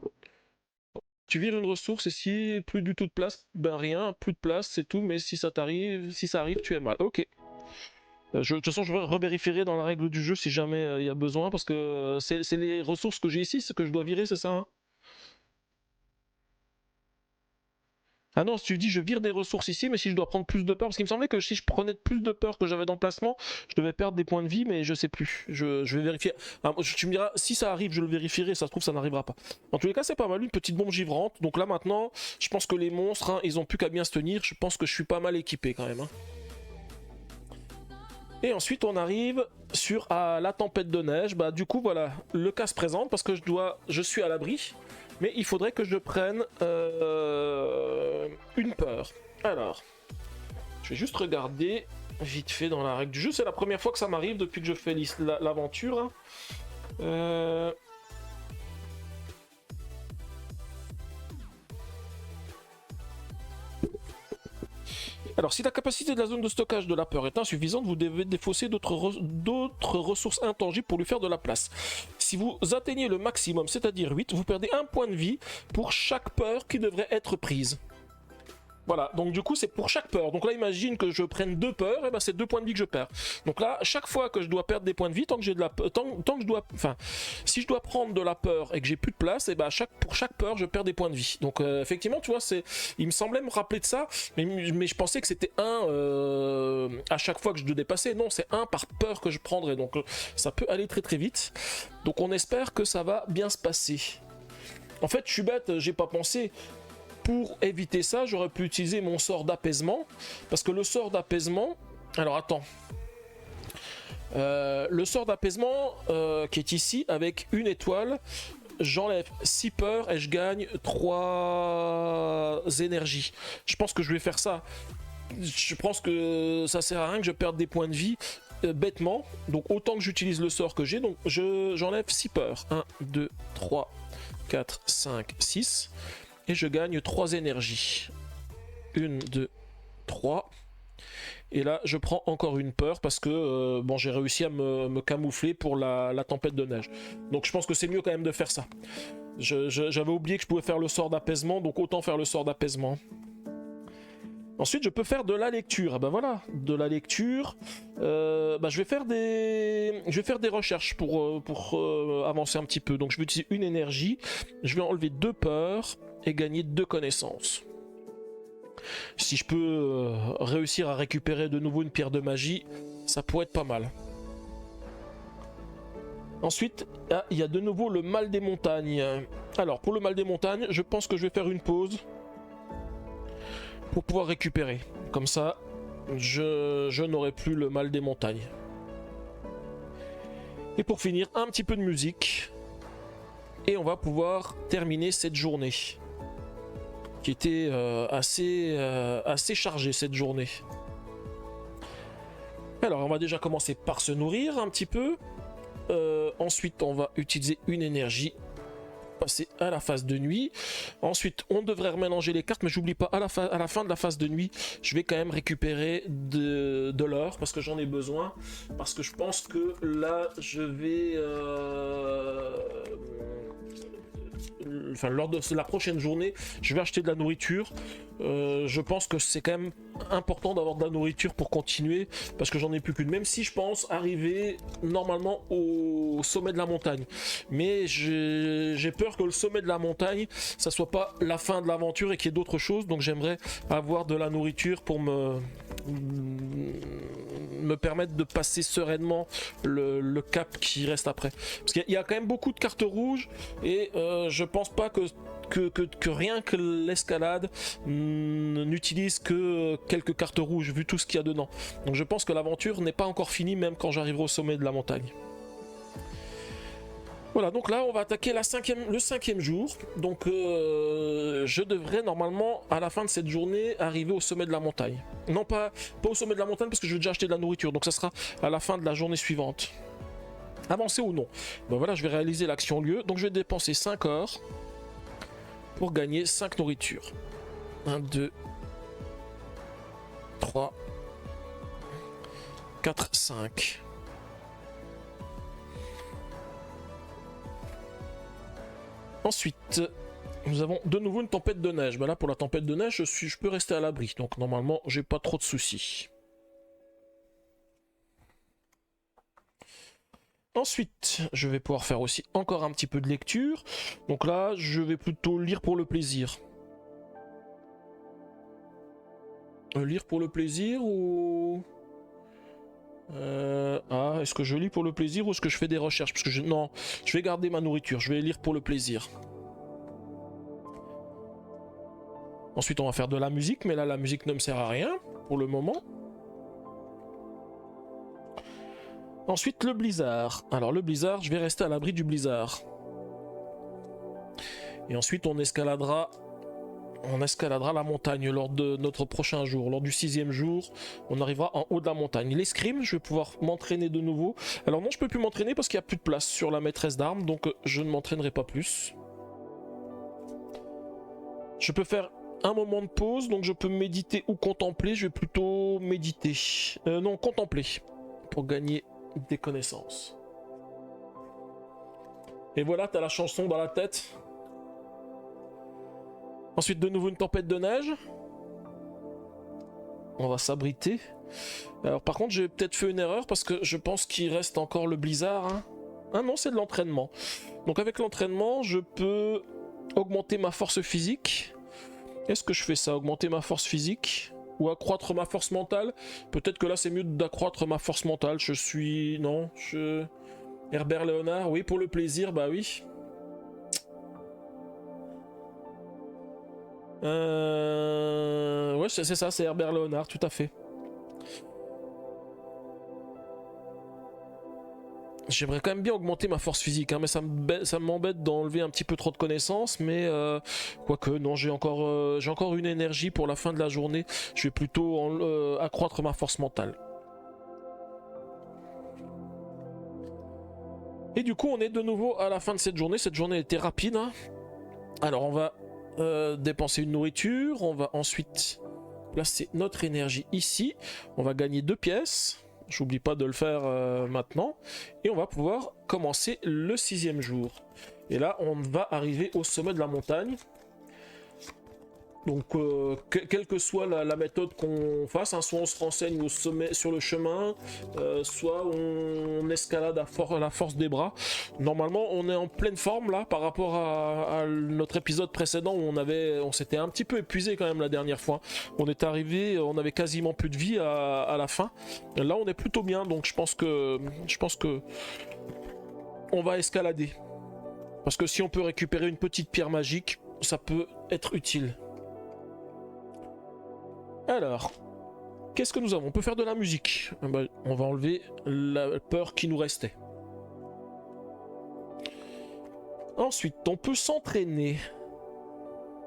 Tu vires une ressource et si plus du tout de place, ben rien, plus de place, c'est tout, mais si ça t'arrive, si ça arrive, tu es mal. Ok. De toute façon, je revérifierai dans la règle du jeu si jamais il y a besoin, parce que c'est les ressources que j'ai ici, ce que je dois virer, c'est ça, hein? Ah non, si tu dis je vire des ressources ici, mais si je dois prendre plus de peur, parce qu'il me semblait que si je prenais plus de peur que j'avais d'emplacement, je devais perdre des points de vie, mais je sais plus. Je vais vérifier. Ah, tu me diras, si ça arrive, je le vérifierai, ça se trouve, ça n'arrivera pas. En tous les cas, c'est pas mal, une petite bombe givrante. Donc là maintenant, je pense que les monstres, hein, ils ont plus qu'à bien se tenir. Je pense que je suis pas mal équipé quand même, hein. Et ensuite, on arrive sur la tempête de neige. Bah du coup, voilà, le cas se présente parce que je suis à l'abri. Mais il faudrait que je prenne une peur. Alors, je vais juste regarder vite fait dans la règle du jeu. C'est la première fois que ça m'arrive depuis que je fais l'aventure, hein. Alors, si la capacité de la zone de stockage de la peur est insuffisante, vous devez défausser d'autres ressources intangibles pour lui faire de la place. Si vous atteignez le maximum, c'est-à-dire 8, vous perdez un point de vie pour chaque peur qui devrait être prise. Voilà, donc du coup c'est pour chaque peur. Donc là imagine que je prenne 2 peurs, et ben c'est 2 points de vie que je perds. Donc là, chaque fois que je dois perdre des points de vie, tant que j'ai de la tant que je dois. Enfin, si je dois prendre de la peur et que j'ai plus de place, et ben pour chaque peur, je perds des points de vie. Donc effectivement, tu vois, il me semblait me rappeler de ça, mais je pensais que c'était un à chaque fois que je dois dépasser. Non, c'est un par peur que je prendrais. Donc ça peut aller très très vite. Donc on espère que ça va bien se passer. En fait, je suis bête, j'ai pas pensé. Pour éviter ça, j'aurais pu utiliser mon sort d'apaisement. Parce que le sort d'apaisement... Alors attends. Le sort d'apaisement qui est ici, avec une étoile, j'enlève 6 peurs et je gagne 3 énergies. Je pense que je vais faire ça. Je pense que ça sert à rien que je perde des points de vie bêtement. Donc autant que j'utilise le sort que j'ai. Donc j'enlève 6 peurs. 1, 2, 3, 4, 5, 6. Et je gagne 3 énergies. 1, 2, 3. Et là, je prends encore une peur parce que bon, j'ai réussi à me camoufler pour la tempête de neige. Donc je pense que c'est mieux quand même de faire ça. J'avais oublié que je pouvais faire le sort d'apaisement, donc autant faire le sort d'apaisement. Ensuite, je peux faire de la lecture. Ah ben voilà, de la lecture. Je vais faire des recherches pour avancer un petit peu. Donc je vais utiliser une énergie. Je vais enlever 2 peurs et gagner 2 connaissances. Si je peux réussir à récupérer de nouveau une pierre de magie, ça pourrait être pas mal. Ensuite, il y a de nouveau le mal des montagnes. Alors, pour le mal des montagnes, je pense que je vais faire une pause pour pouvoir récupérer. Comme ça, je n'aurai plus le mal des montagnes. Et pour finir, un petit peu de musique. Et on va pouvoir terminer cette journée. Qui était assez chargée cette journée. Alors, on va déjà commencer par se nourrir un petit peu. Ensuite, on va utiliser une énergie. Passer à la phase de nuit. Ensuite, on devrait remélanger les cartes, mais j'oublie pas, à la fin de la phase de nuit, je vais quand même récupérer de l'or, parce que j'en ai besoin. Parce que je pense que là, je vais... lors de la prochaine journée, je vais acheter de la nourriture. Je pense que c'est quand même important d'avoir de la nourriture pour continuer, parce que j'en ai plus qu'une, même si je pense arriver normalement au sommet de la montagne. Mais j'ai peur que le sommet de la montagne, ça soit pas la fin de l'aventure et qu'il y ait d'autres choses, donc j'aimerais avoir de la nourriture pour me permettre de passer sereinement le cap qui reste après. Parce qu'il y a quand même beaucoup de cartes rouges, et je pense pas que rien que l'escalade n'utilise que quelques cartes rouges, vu tout ce qu'il y a dedans. Donc je pense que l'aventure n'est pas encore finie, même quand j'arriverai au sommet de la montagne. Voilà, donc là on va attaquer le 5e jour. Donc je devrais normalement à la fin de cette journée arriver au sommet de la montagne. Non, pas au sommet de la montagne, parce que je vais déjà acheter de la nourriture, donc ça sera à la fin de la journée suivante. Avancer ou non? Ben voilà, je vais réaliser l'action lieu, donc je vais dépenser 5 or pour gagner 5 nourritures. 1, 2, 3, 4, 5. Ensuite, Nous avons de nouveau une tempête de neige. Bah là, pour la tempête de neige, je peux rester à l'abri. Donc normalement, j'ai pas trop de soucis. Ensuite, je vais pouvoir faire aussi encore un petit peu de lecture. Donc là, je vais plutôt lire pour le plaisir. Lire pour le plaisir ou... est-ce que je lis pour le plaisir ou est-ce que je fais des recherches? Parce que non, je vais garder ma nourriture, je vais lire pour le plaisir. Ensuite, on va faire de la musique, mais là, la musique ne me sert à rien pour le moment. Ensuite, le blizzard. Alors, le blizzard, je vais rester à l'abri du blizzard. Et ensuite, on escaladera la montagne lors de notre prochain jour. Lors du 6e jour, on arrivera en haut de la montagne. L'escrime, je vais pouvoir m'entraîner de nouveau. Alors non, je peux plus m'entraîner parce qu'il n'y a plus de place sur la maîtresse d'armes, donc je ne m'entraînerai pas plus. Je peux faire un moment de pause, donc je peux méditer ou contempler. Je vais plutôt méditer. Non, contempler, pour gagner des connaissances. Et voilà, t'as la chanson dans la tête. Ensuite, de nouveau une tempête de neige. On va s'abriter. Alors par contre, j'ai peut-être fait une erreur parce que je pense qu'il reste encore le blizzard. Hein. Ah non, c'est de l'entraînement. Donc avec l'entraînement, je peux augmenter ma force physique. Est-ce que je fais ça? Augmenter ma force physique? Ou accroître ma force mentale? Peut-être que là, c'est mieux d'accroître ma force mentale. Je suis... Non, je... Herbert Léonard, oui, pour le plaisir, bah oui. Ouais, c'est ça, c'est Herbert Léonard, tout à fait. J'aimerais quand même bien augmenter ma force physique, hein, mais ça m'embête d'enlever un petit peu trop de connaissances, mais quoique, non, j'ai encore une énergie pour la fin de la journée. Je vais plutôt accroître ma force mentale. Et du coup, on est de nouveau à la fin de cette journée. Cette journée était rapide. Hein. Alors, on va dépenser une nourriture. On va ensuite placer notre énergie ici. On va gagner 2 pièces. J'oublie pas de le faire maintenant. Et on va pouvoir commencer le 6e jour. Et là, on va arriver au sommet de la montagne. Donc, quelle que soit la méthode qu'on fasse, hein, soit on se renseigne au sommet, sur le chemin, soit on escalade à la force des bras. Normalement, on est en pleine forme là par rapport à notre épisode précédent où on s'était un petit peu épuisé quand même la dernière fois. On est arrivé, on avait quasiment plus de vie à la fin. Là, on est plutôt bien, donc je pense que on va escalader. Parce que si on peut récupérer une petite pierre magique, ça peut être utile. Alors, qu'est-ce que nous avons? On peut faire de la musique. On va enlever la peur qui nous restait. Ensuite, on peut s'entraîner.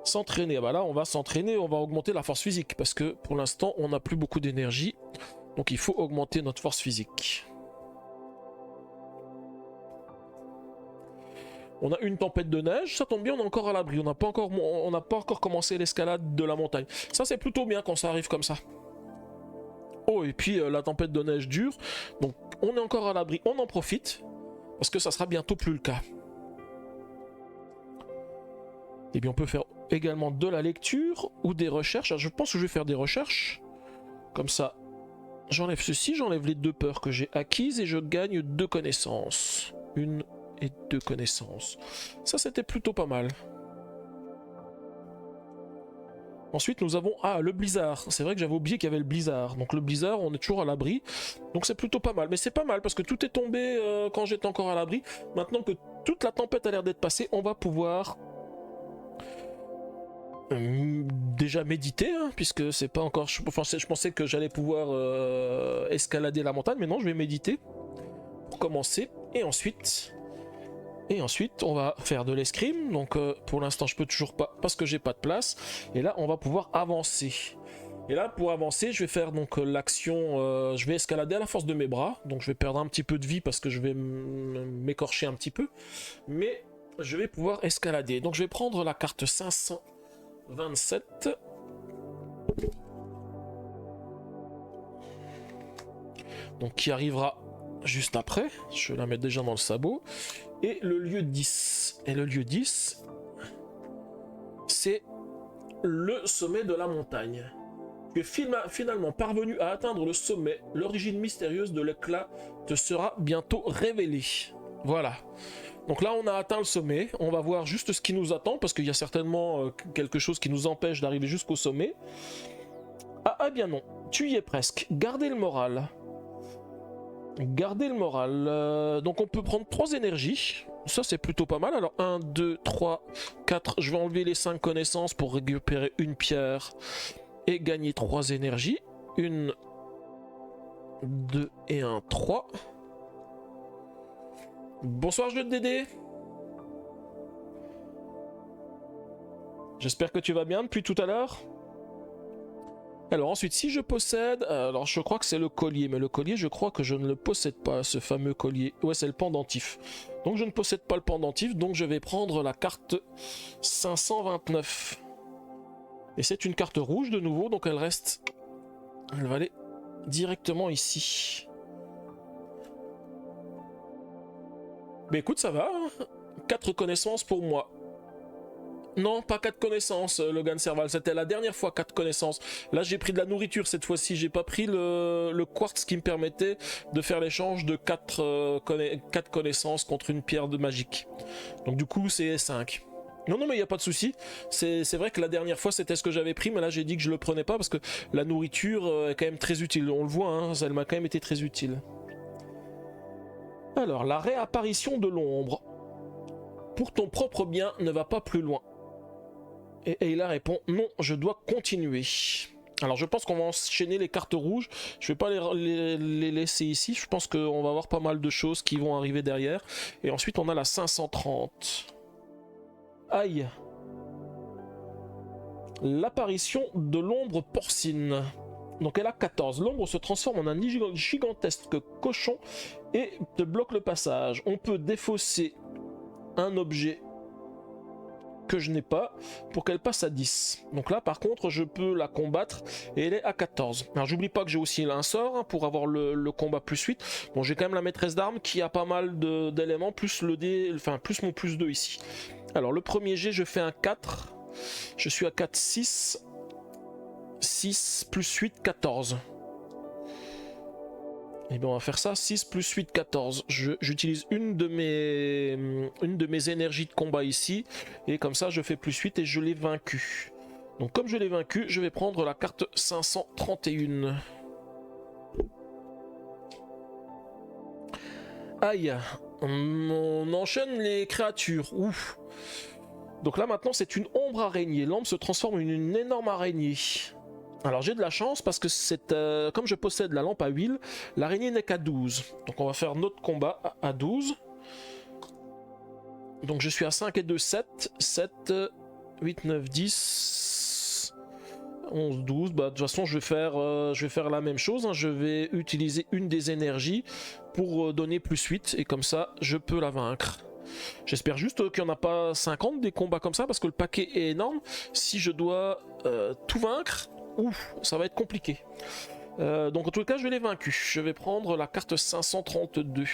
S'entraîner, bah là on va s'entraîner, on va augmenter la force physique. Parce que pour l'instant, on n'a plus beaucoup d'énergie. Donc il faut augmenter notre force physique. On a une tempête de neige, ça tombe bien, on est encore à l'abri. On n'a pas encore commencé l'escalade de la montagne. Ça, c'est plutôt bien quand ça arrive comme ça. Oh, et puis la tempête de neige dure. Donc, on est encore à l'abri. On en profite. Parce que ça sera bientôt plus le cas. Et bien, on peut faire également de la lecture ou des recherches. Alors, je pense que je vais faire des recherches. Comme ça, j'enlève ceci, j'enlève les 2 peurs que j'ai acquises et je gagne 2 connaissances. Une et 2 connaissances. Ça, c'était plutôt pas mal. Ensuite, nous avons... Ah, le blizzard. C'est vrai que j'avais oublié qu'il y avait le blizzard. Donc le blizzard, on est toujours à l'abri. Donc c'est plutôt pas mal. Mais c'est pas mal parce que tout est tombé quand j'étais encore à l'abri. Maintenant que toute la tempête a l'air d'être passée, on va pouvoir... déjà méditer, hein, puisque c'est pas encore... je pensais que j'allais pouvoir escalader la montagne. Mais non, je vais méditer pour commencer. Et ensuite, on va faire de l'escrime. Donc pour l'instant, je peux toujours pas parce que j'ai pas de place. Et là, on va pouvoir avancer. Et là, pour avancer, je vais faire donc l'action. Je vais escalader à la force de mes bras. Donc je vais perdre un petit peu de vie parce que je vais m'écorcher un petit peu. Mais je vais pouvoir escalader. Donc je vais prendre la carte 527. Donc qui arrivera juste après. Je vais la mettre déjà dans le sabot. Et le lieu 10. Et le lieu 10, c'est le sommet de la montagne. Tu es finalement parvenu à atteindre le sommet. L'origine mystérieuse de l'éclat te sera bientôt révélée. Voilà. Donc là, on a atteint le sommet. On va voir juste ce qui nous attend, parce qu'il y a certainement quelque chose qui nous empêche d'arriver jusqu'au sommet. Ah bien non, tu y es presque. Gardez le moral. Gardez le moral. Donc on peut prendre 3 énergies. Ça, c'est plutôt pas mal. Alors 1, 2, 3, 4. Je vais enlever les 5 connaissances pour récupérer une pierre et gagner 3 énergies. 1, 2 et 1, 3. Bonsoir jeu de Dédé. J'espère que tu vas bien depuis tout à l'heure. Alors ensuite, si je possède... Alors je crois que c'est le collier, mais le collier, je crois que je ne le possède pas, ce fameux collier. Ouais, c'est le pendentif. Donc je ne possède pas le pendentif, donc je vais prendre la carte 529. Et c'est une carte rouge de nouveau, donc elle reste... Elle va aller directement ici. Mais écoute, ça va, hein. 4 connaissances pour moi. Non, pas 4 connaissances, Logan Serval. C'était la dernière fois 4 connaissances. Là, j'ai pris de la nourriture cette fois-ci. J'ai pas pris le quartz qui me permettait de faire l'échange de 4 connaissances contre une pierre de magique. Donc du coup, c'est 5. Non, mais il n'y a pas de souci. C'est vrai que la dernière fois, c'était ce que j'avais pris, mais là, j'ai dit que je le prenais pas parce que la nourriture est quand même très utile. On le voit, hein, elle m'a quand même été très utile. Alors, la réapparition de l'ombre. Pour ton propre bien, ne va pas plus loin. Et Ayla répond non, je dois continuer. Alors je pense qu'on va enchaîner les cartes rouges. Je vais pas les laisser ici. Je pense qu'on va avoir pas mal de choses qui vont arriver derrière. Et ensuite on a la 530. Aïe. L'apparition de l'ombre porcine. Donc elle a 14. L'ombre se transforme en un gigantesque cochon et te bloque le passage. On peut défausser un objet que je n'ai pas pour qu'elle passe à 10. Donc là par contre je peux la combattre et elle est à 14. Alors j'oublie pas que j'ai aussi un sort hein, pour avoir le combat plus 8. Bon, j'ai quand même la maîtresse d'armes qui a pas mal d'éléments plus le dé, enfin plus mon plus 2 ici. Alors le premier jet je fais un 4. Je suis à 4, 6. 6 plus 8, 14. Et bien on va faire ça, 6 plus 8, 14. J'utilise une de mes énergies de combat ici. Et comme ça je fais plus 8 et je l'ai vaincu. Donc comme je l'ai vaincu, je vais prendre la carte 531. Aïe. On enchaîne les créatures. Ouf. Donc là maintenant c'est une ombre araignée. L'ombre se transforme en une énorme araignée. Alors j'ai de la chance parce que comme je possède la lampe à huile, l'araignée n'est qu'à 12. Donc on va faire notre combat à 12. Donc je suis à 5 et 2, 7. 7, 8, 9, 10, 11, 12. Bah, de toute façon je vais faire la même chose. Hein. Je vais utiliser une des énergies pour donner plus 8. Et comme ça je peux la vaincre. J'espère juste qu'il n'y en a pas 50 des combats comme ça parce que le paquet est énorme. Si je dois tout vaincre... Ouf, ça va être compliqué. Donc en tout cas, je l'ai vaincu. Je vais prendre la carte 532.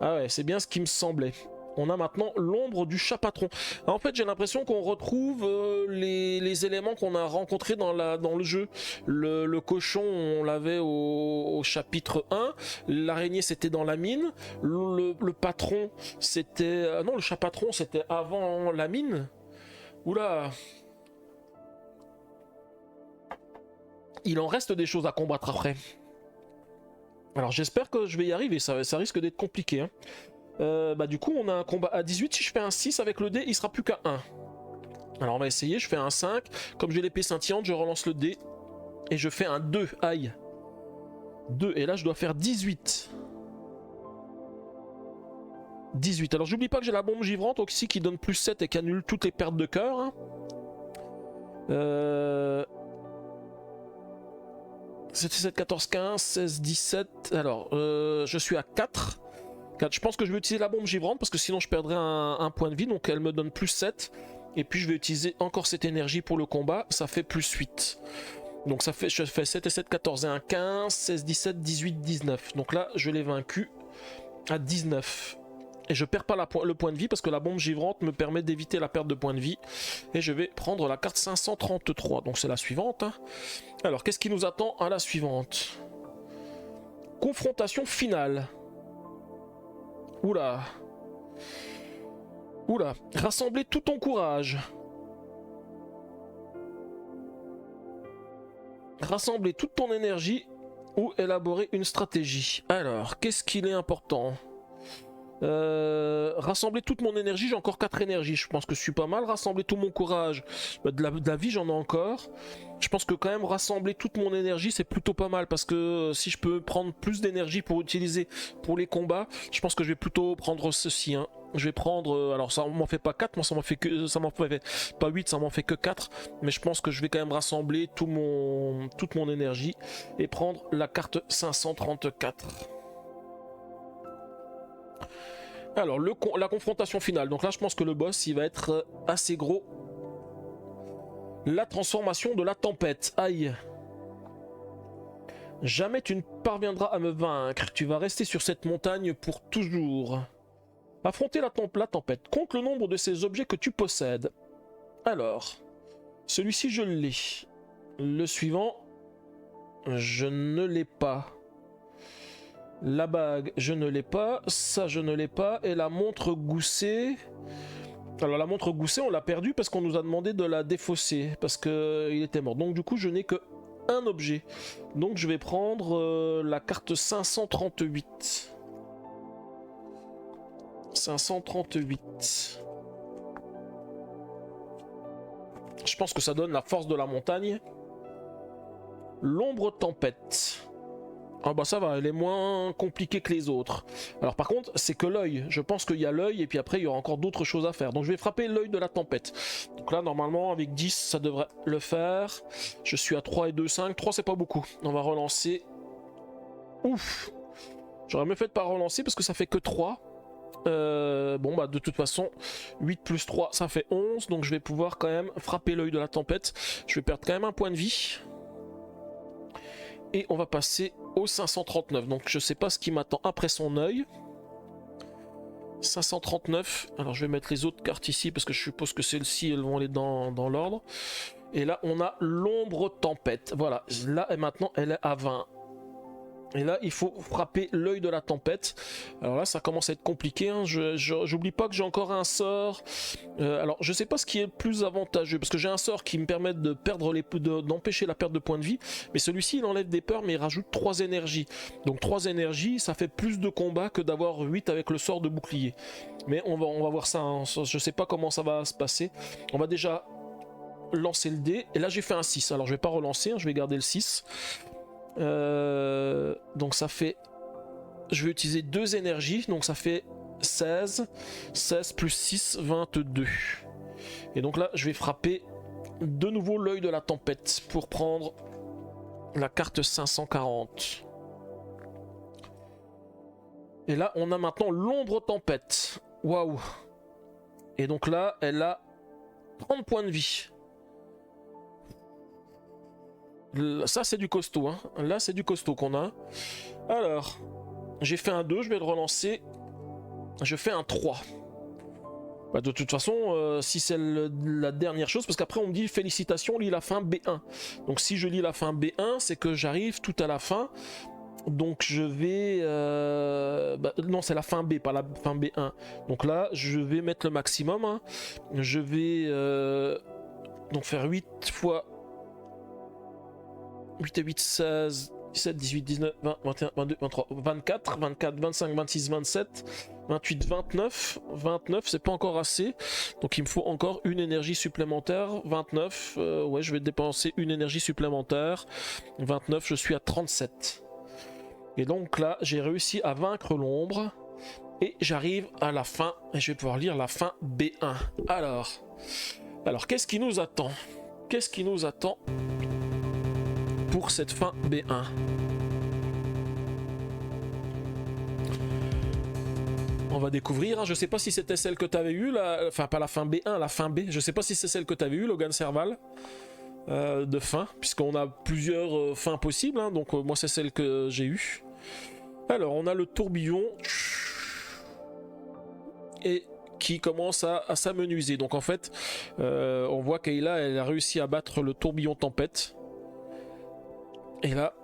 Ah ouais, c'est bien ce qui me semblait. On a maintenant l'ombre du chat patron. Alors, en fait, j'ai l'impression qu'on retrouve les éléments qu'on a rencontrés dans le jeu. Le cochon, on l'avait au chapitre 1. L'araignée, c'était dans la mine. Le patron, c'était... non, le chat patron, c'était avant la mine. Oula. Il en reste des choses à combattre après. Alors j'espère que je vais y arriver, ça risque d'être compliqué. Hein. Bah du coup on a un combat à 18, si je fais un 6 avec le dé, il sera plus qu'à 1. Alors on va essayer, je fais un 5, comme j'ai l'épée scintillante, je relance le dé, et je fais un 2, aïe. 2, et là je dois faire 18. 18, alors j'oublie pas que j'ai la bombe givrante aussi qui donne plus 7 et qui annule toutes les pertes de cœur. Hein. 7, 14, 15, 16, 17. Alors, je suis à 4. Je pense que je vais utiliser la bombe givrante parce que sinon je perdrais un point de vie. Donc elle me donne plus 7. Et puis je vais utiliser encore cette énergie pour le combat. Ça fait plus 8. Donc ça fait, je fais 7 et 7, 14 et 1, 15, 16, 17, 18, 19. Donc là, je l'ai vaincu à 19. Et je perds pas le point de vie parce que la bombe givrante me permet d'éviter la perte de points de vie. Et je vais prendre la carte 533. Donc c'est la suivante. Hein. Alors, qu'est-ce qui nous attend à la suivante? Confrontation finale. Oula. Oula. Rassembler tout ton courage. Rassembler toute ton énergie ou élaborer une stratégie. Alors, qu'est-ce qu'il est important? Rassembler toute mon énergie, j'ai encore 4 énergies, je pense que je suis pas mal. Rassembler tout mon courage, de la vie j'en ai encore. Je pense que quand même rassembler toute mon énergie c'est plutôt pas mal, parce que si je peux prendre plus d'énergie pour utiliser pour les combats, je pense que je vais plutôt prendre ceci. Hein. Je vais prendre, alors ça m'en fait pas 4, moi ça m'en fait pas 8, ça m'en fait que 4. Mais je pense que je vais quand même rassembler toute mon énergie et prendre la carte 534. Alors, la confrontation finale. Donc là, je pense que le boss, il va être assez gros. La transformation de la tempête. Aïe. Jamais tu ne parviendras à me vaincre. Tu vas rester sur cette montagne pour toujours. Affronter la tempête. Compte le nombre de ces objets que tu possèdes. Alors, celui-ci, je l'ai. Le suivant, je ne l'ai pas. La bague, je ne l'ai pas. Ça, je ne l'ai pas. Et la montre goussée... Alors la montre goussée, on l'a perdue parce qu'on nous a demandé de la défausser. Parce qu'il était mort. Donc du coup, je n'ai que un objet. Donc je vais prendre la carte 538. 538. Je pense que ça donne la force de la montagne. L'ombre tempête. Ah bah ça va, elle est moins compliquée que les autres. Alors par contre, c'est que l'œil. Je pense qu'il y a l'œil et puis après il y aura encore d'autres choses à faire. Donc je vais frapper l'œil de la tempête. Donc là normalement avec 10 ça devrait le faire. Je suis à 3 et 2, 5. 3 c'est pas beaucoup. On va relancer. Ouf. J'aurais mieux fait de pas relancer parce que ça fait que 3. Bon bah de toute façon 8 plus 3 ça fait 11. Donc je vais pouvoir quand même frapper l'œil de la tempête. Je vais perdre quand même un point de vie. Et on va passer au 539. Donc je sais pas ce qui m'attend après son œil. 539. Alors je vais mettre les autres cartes ici parce que je suppose que celles-ci elles vont aller dans l'ordre. Et là on a l'ombre tempête. Voilà. Là et maintenant elle est à 20. Et là il faut frapper l'œil de la tempête. Alors là ça commence à être compliqué. Hein. J'oublie pas que j'ai encore un sort. Alors je sais pas ce qui est le plus avantageux. Parce que j'ai un sort qui me permet de perdre d'empêcher la perte de points de vie. Mais celui-ci il enlève des peurs mais il rajoute 3 énergies. Donc 3 énergies ça fait plus de combats que d'avoir 8 avec le sort de bouclier. Mais on va voir ça. Hein. Je sais pas comment ça va se passer. On va déjà lancer le dé. Et là j'ai fait un 6. Alors je vais pas relancer. Hein. Je vais garder le 6. Donc ça fait... Je vais utiliser 2 énergies, donc ça fait 16. 16 plus 6, 22. Et donc là, je vais frapper de nouveau l'œil de la tempête pour prendre la carte 540. Et là, on a maintenant l'ombre tempête. Waouh! Et donc là, elle a 30 points de vie. Ça c'est du costaud, hein. Là c'est du costaud qu'on a. Alors, j'ai fait un 2, je vais le relancer. Je fais un 3. Bah, de toute façon, si c'est la dernière chose, parce qu'après on me dit félicitations, lis la fin B1. Donc si je lis la fin B1, c'est que j'arrive tout à la fin. Donc je vais... non, c'est la fin B, pas la fin B1. Donc là, je vais mettre le maximum. Hein. Je vais donc faire 8 fois... 8 et 8, 16, 17, 18, 19, 20, 21, 22, 23, 24, 24, 25, 26, 27, 28, 29. 29, c'est pas encore assez. Donc il me faut encore une énergie supplémentaire. 29, ouais, je vais dépenser une énergie supplémentaire. 29, je suis à 37. Et donc là, j'ai réussi à vaincre l'ombre. Et j'arrive à la fin. Et je vais pouvoir lire la fin B1. Alors qu'est-ce qui nous attend? Qu'est-ce qui nous attend pour cette fin B1? On va découvrir, hein. Je sais pas si c'était celle que tu avais eue, enfin pas la fin B1, la fin B, je sais pas si c'est celle que tu avais eue, Logan Serval, de fin, puisqu'on a plusieurs fins possibles, hein. Donc moi c'est celle que j'ai eue. Alors on a le tourbillon. et qui commence à s'amenuiser. Donc en fait, on voit qu'Ayla, elle a réussi à battre le tourbillon tempête. Et là,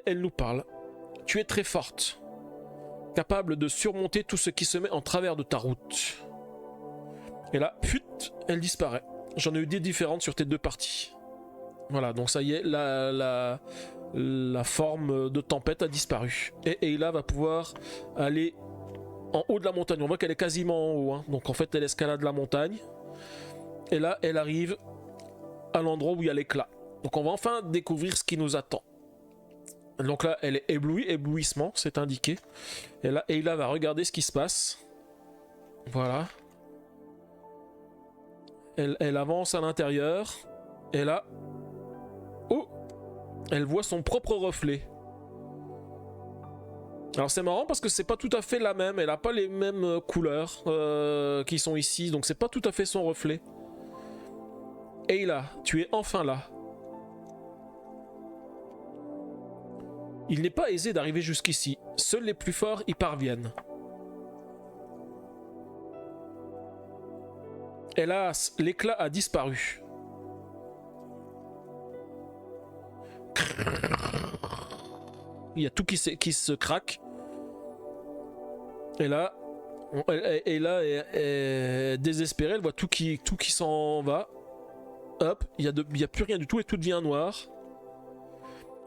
elle nous parle. Tu es très forte, capable de surmonter tout ce qui se met en travers de ta route. Et là, put, elle disparaît. J'en ai eu des différentes sur tes deux parties. Voilà, donc ça y est, la forme de tempête a disparu. Et Ayla va pouvoir aller en haut de la montagne. On voit qu'elle est quasiment en haut, hein. Donc en fait, elle escalade la montagne. Et là, elle arrive à l'endroit où il y a l'éclat. Donc on va enfin découvrir ce qui nous attend. Donc là, elle est éblouie, éblouissement, c'est indiqué. Et là, Ayla va regarder ce qui se passe. Voilà. Elle avance à l'intérieur. Et là... Oh! Elle voit son propre reflet. Alors c'est marrant parce que c'est pas tout à fait la même. Elle a pas les mêmes couleurs qui sont ici. Donc c'est pas tout à fait son reflet. Ayla, tu es enfin là. Il n'est pas aisé d'arriver jusqu'ici. Seuls les plus forts y parviennent. Hélas, l'éclat a disparu. Il y a tout qui se craque. Et là, elle est désespérée. Elle voit tout qui s'en va. Hop, il y a plus rien du tout et tout devient noir.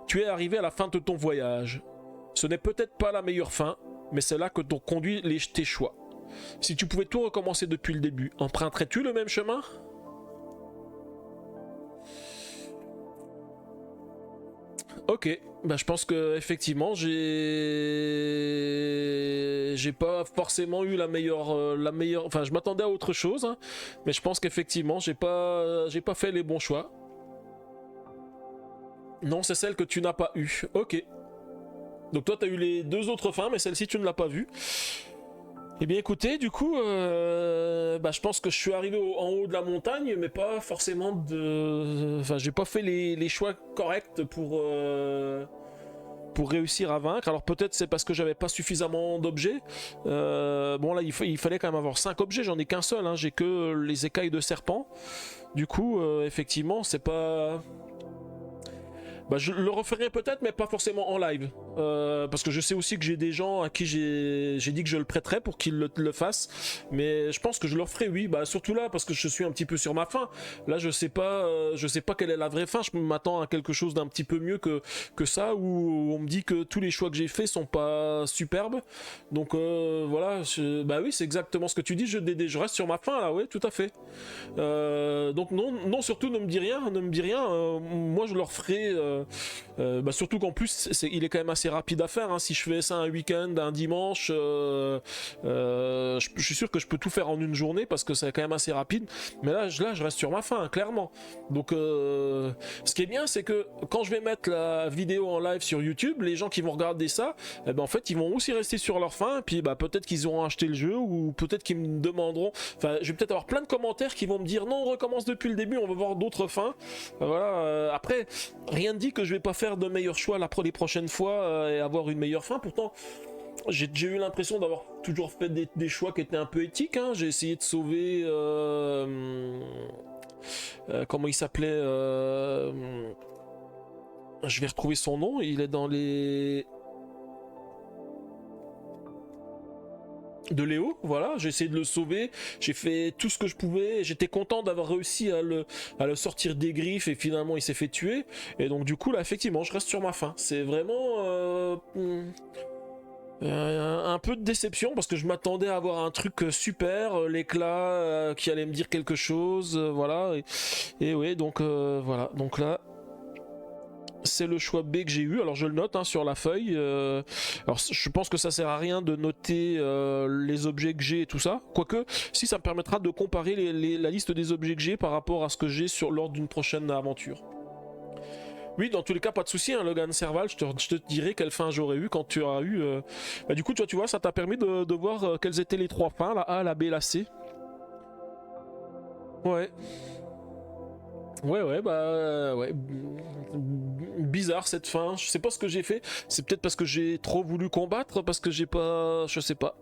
Tu es arrivé à la fin de ton voyage. Ce n'est peut-être pas la meilleure fin, mais c'est là que t'ont conduit tes choix. Si tu pouvais tout recommencer depuis le début, emprunterais-tu le même chemin ? Ok, bah je pense que effectivement j'ai pas forcément eu la meilleure, enfin je m'attendais à autre chose, hein, mais je pense qu'effectivement j'ai pas fait les bons choix. Non, c'est celle que tu n'as pas eue. Ok. Donc toi t'as eu les deux autres fins, mais celle-ci tu ne l'as pas vue. Eh bien écoutez, du coup, je pense que je suis arrivé en haut de la montagne, mais pas forcément de... Enfin, j'ai pas fait les choix corrects pour réussir à vaincre. Alors peut-être c'est parce que j'avais pas suffisamment d'objets. Bon là, il fallait quand même avoir 5 objets, j'en ai qu'un seul, hein. J'ai que les écailles de serpent. Du coup, effectivement, c'est pas... Bah, je le referai peut-être, mais pas forcément en live. Parce que je sais aussi que j'ai des gens à qui j'ai dit que je le prêterais pour qu'ils le fassent. Mais je pense que je le referai, oui. Bah, surtout là, parce que je suis un petit peu sur ma fin. Là, je sais pas quelle est la vraie fin. Je m'attends à quelque chose d'un petit peu mieux que ça, où on me dit que tous les choix que j'ai faits sont pas superbes. Donc voilà, bah oui, c'est exactement ce que tu dis. Je reste sur ma fin là, oui, tout à fait. Donc non, surtout ne me dis rien. Moi, je le referai. Surtout qu'en plus il est quand même assez rapide à faire, hein. Si je fais ça un week-end, un dimanche, je suis sûr que je peux tout faire en une journée parce que c'est quand même assez rapide. Mais là je reste sur ma faim, hein, clairement. Donc ce qui est bien, c'est que quand je vais mettre la vidéo en live sur YouTube, les gens qui vont regarder ça, eh ben, en fait ils vont aussi rester sur leur faim. Et puis peut-être qu'ils auront acheté le jeu, ou peut-être qu'ils me demanderont, enfin je vais peut-être avoir plein de commentaires qui vont me dire non, on recommence depuis le début, on va voir d'autres fins. Voilà, après rien ne dit que je vais pas faire de meilleurs choix les prochaines fois et avoir une meilleure fin. Pourtant j'ai eu l'impression d'avoir toujours fait des choix qui étaient un peu éthiques, hein. J'ai essayé de sauver comment il s'appelait, je vais retrouver son nom, il est dans les... de Léo, voilà, j'ai essayé de le sauver, j'ai fait tout ce que je pouvais, j'étais content d'avoir réussi à le sortir des griffes, et finalement il s'est fait tuer. Et donc du coup là effectivement je reste sur ma faim. C'est vraiment un peu de déception, parce que je m'attendais à avoir un truc super, l'éclat qui allait me dire quelque chose, voilà, et ouais, donc voilà, donc là c'est le choix B que j'ai eu. Alors je le note, hein, sur la feuille. Alors je pense que ça sert à rien de noter les objets que j'ai et tout ça. Quoique, si, ça me permettra de comparer la liste des objets que j'ai par rapport à ce que j'ai lors d'une prochaine aventure. Oui, dans tous les cas, pas de souci, hein, Logan Serval, je te dirai quelle fin j'aurais eu quand tu auras eu... du coup, tu vois, ça t'a permis de voir quelles étaient les 3 fins, la A, la B, la C. Ouais. Ouais, ouais. Bizarre cette fin, je sais pas ce que j'ai fait. C'est peut-être parce que j'ai trop voulu combattre, parce que j'ai pas... Je sais pas.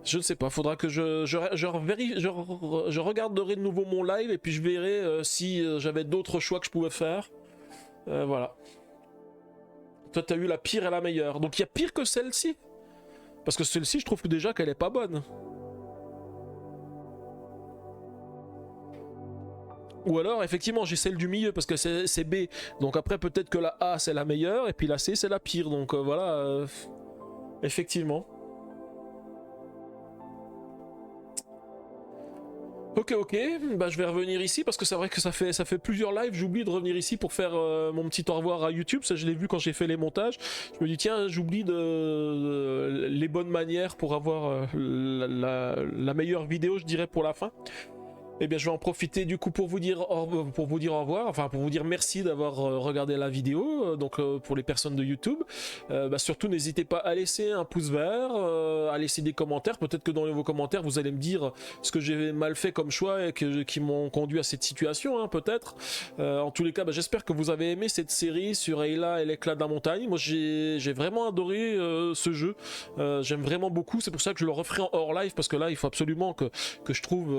Je ne sais pas, faudra que je regarderai de nouveau mon live et puis je verrai si j'avais d'autres choix que je pouvais faire. Voilà. Toi, t'as eu la pire et la meilleure. Donc il y a pire que celle-ci. Parce que celle-ci, je trouve que déjà qu'elle est pas bonne. Ou alors, effectivement, j'ai celle du milieu parce que c'est B. Donc après, peut-être que la A, c'est la meilleure et puis la C, c'est la pire. Donc voilà, effectivement. Ok, bah je vais revenir ici parce que c'est vrai que ça fait plusieurs lives, j'oublie de revenir ici pour faire mon petit au revoir à YouTube, ça je l'ai vu quand j'ai fait les montages, je me dis tiens j'oublie les bonnes manières pour avoir la meilleure vidéo je dirais pour la fin. Eh bien, je vais en profiter du coup pour vous dire au revoir, enfin pour vous dire merci d'avoir regardé la vidéo, donc pour les personnes de YouTube. Bah, surtout, n'hésitez pas à laisser un pouce vert, à laisser des commentaires. Peut-être que dans vos commentaires, vous allez me dire ce que j'ai mal fait comme choix et qui m'ont conduit à cette situation, hein, peut-être. En tous les cas, bah, j'espère que vous avez aimé cette série sur Ayla et l'éclat de la montagne. Moi, j'ai vraiment adoré ce jeu. J'aime vraiment beaucoup. C'est pour ça que je le referai en hors live parce que là, il faut absolument que je trouve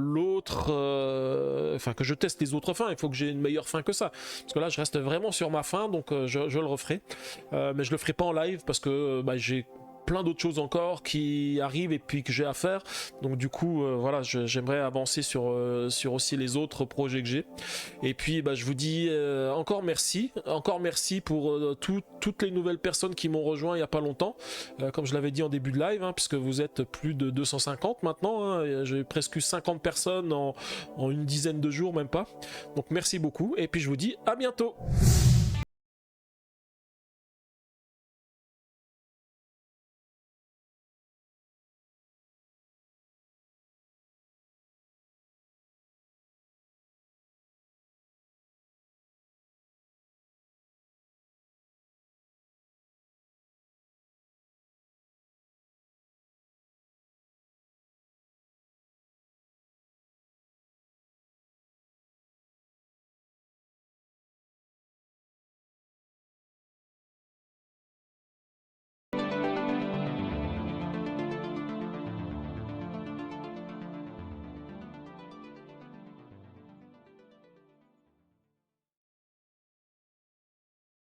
l'autre, enfin que je teste les autres fins, il faut que j'ai une meilleure fin que ça, parce que là je reste vraiment sur ma fin, donc je le referai, mais je le ferai pas en live parce que bah, j'ai plein d'autres choses encore qui arrivent et puis que j'ai à faire, donc du coup voilà, j'aimerais avancer sur aussi les autres projets que j'ai, et puis bah, je vous dis encore merci pour toutes les nouvelles personnes qui m'ont rejoint il y a pas longtemps, comme je l'avais dit en début de live, hein, puisque vous êtes plus de 250 maintenant, hein, j'ai presque eu 50 personnes en une dizaine de jours, même pas, donc merci beaucoup et puis je vous dis à bientôt.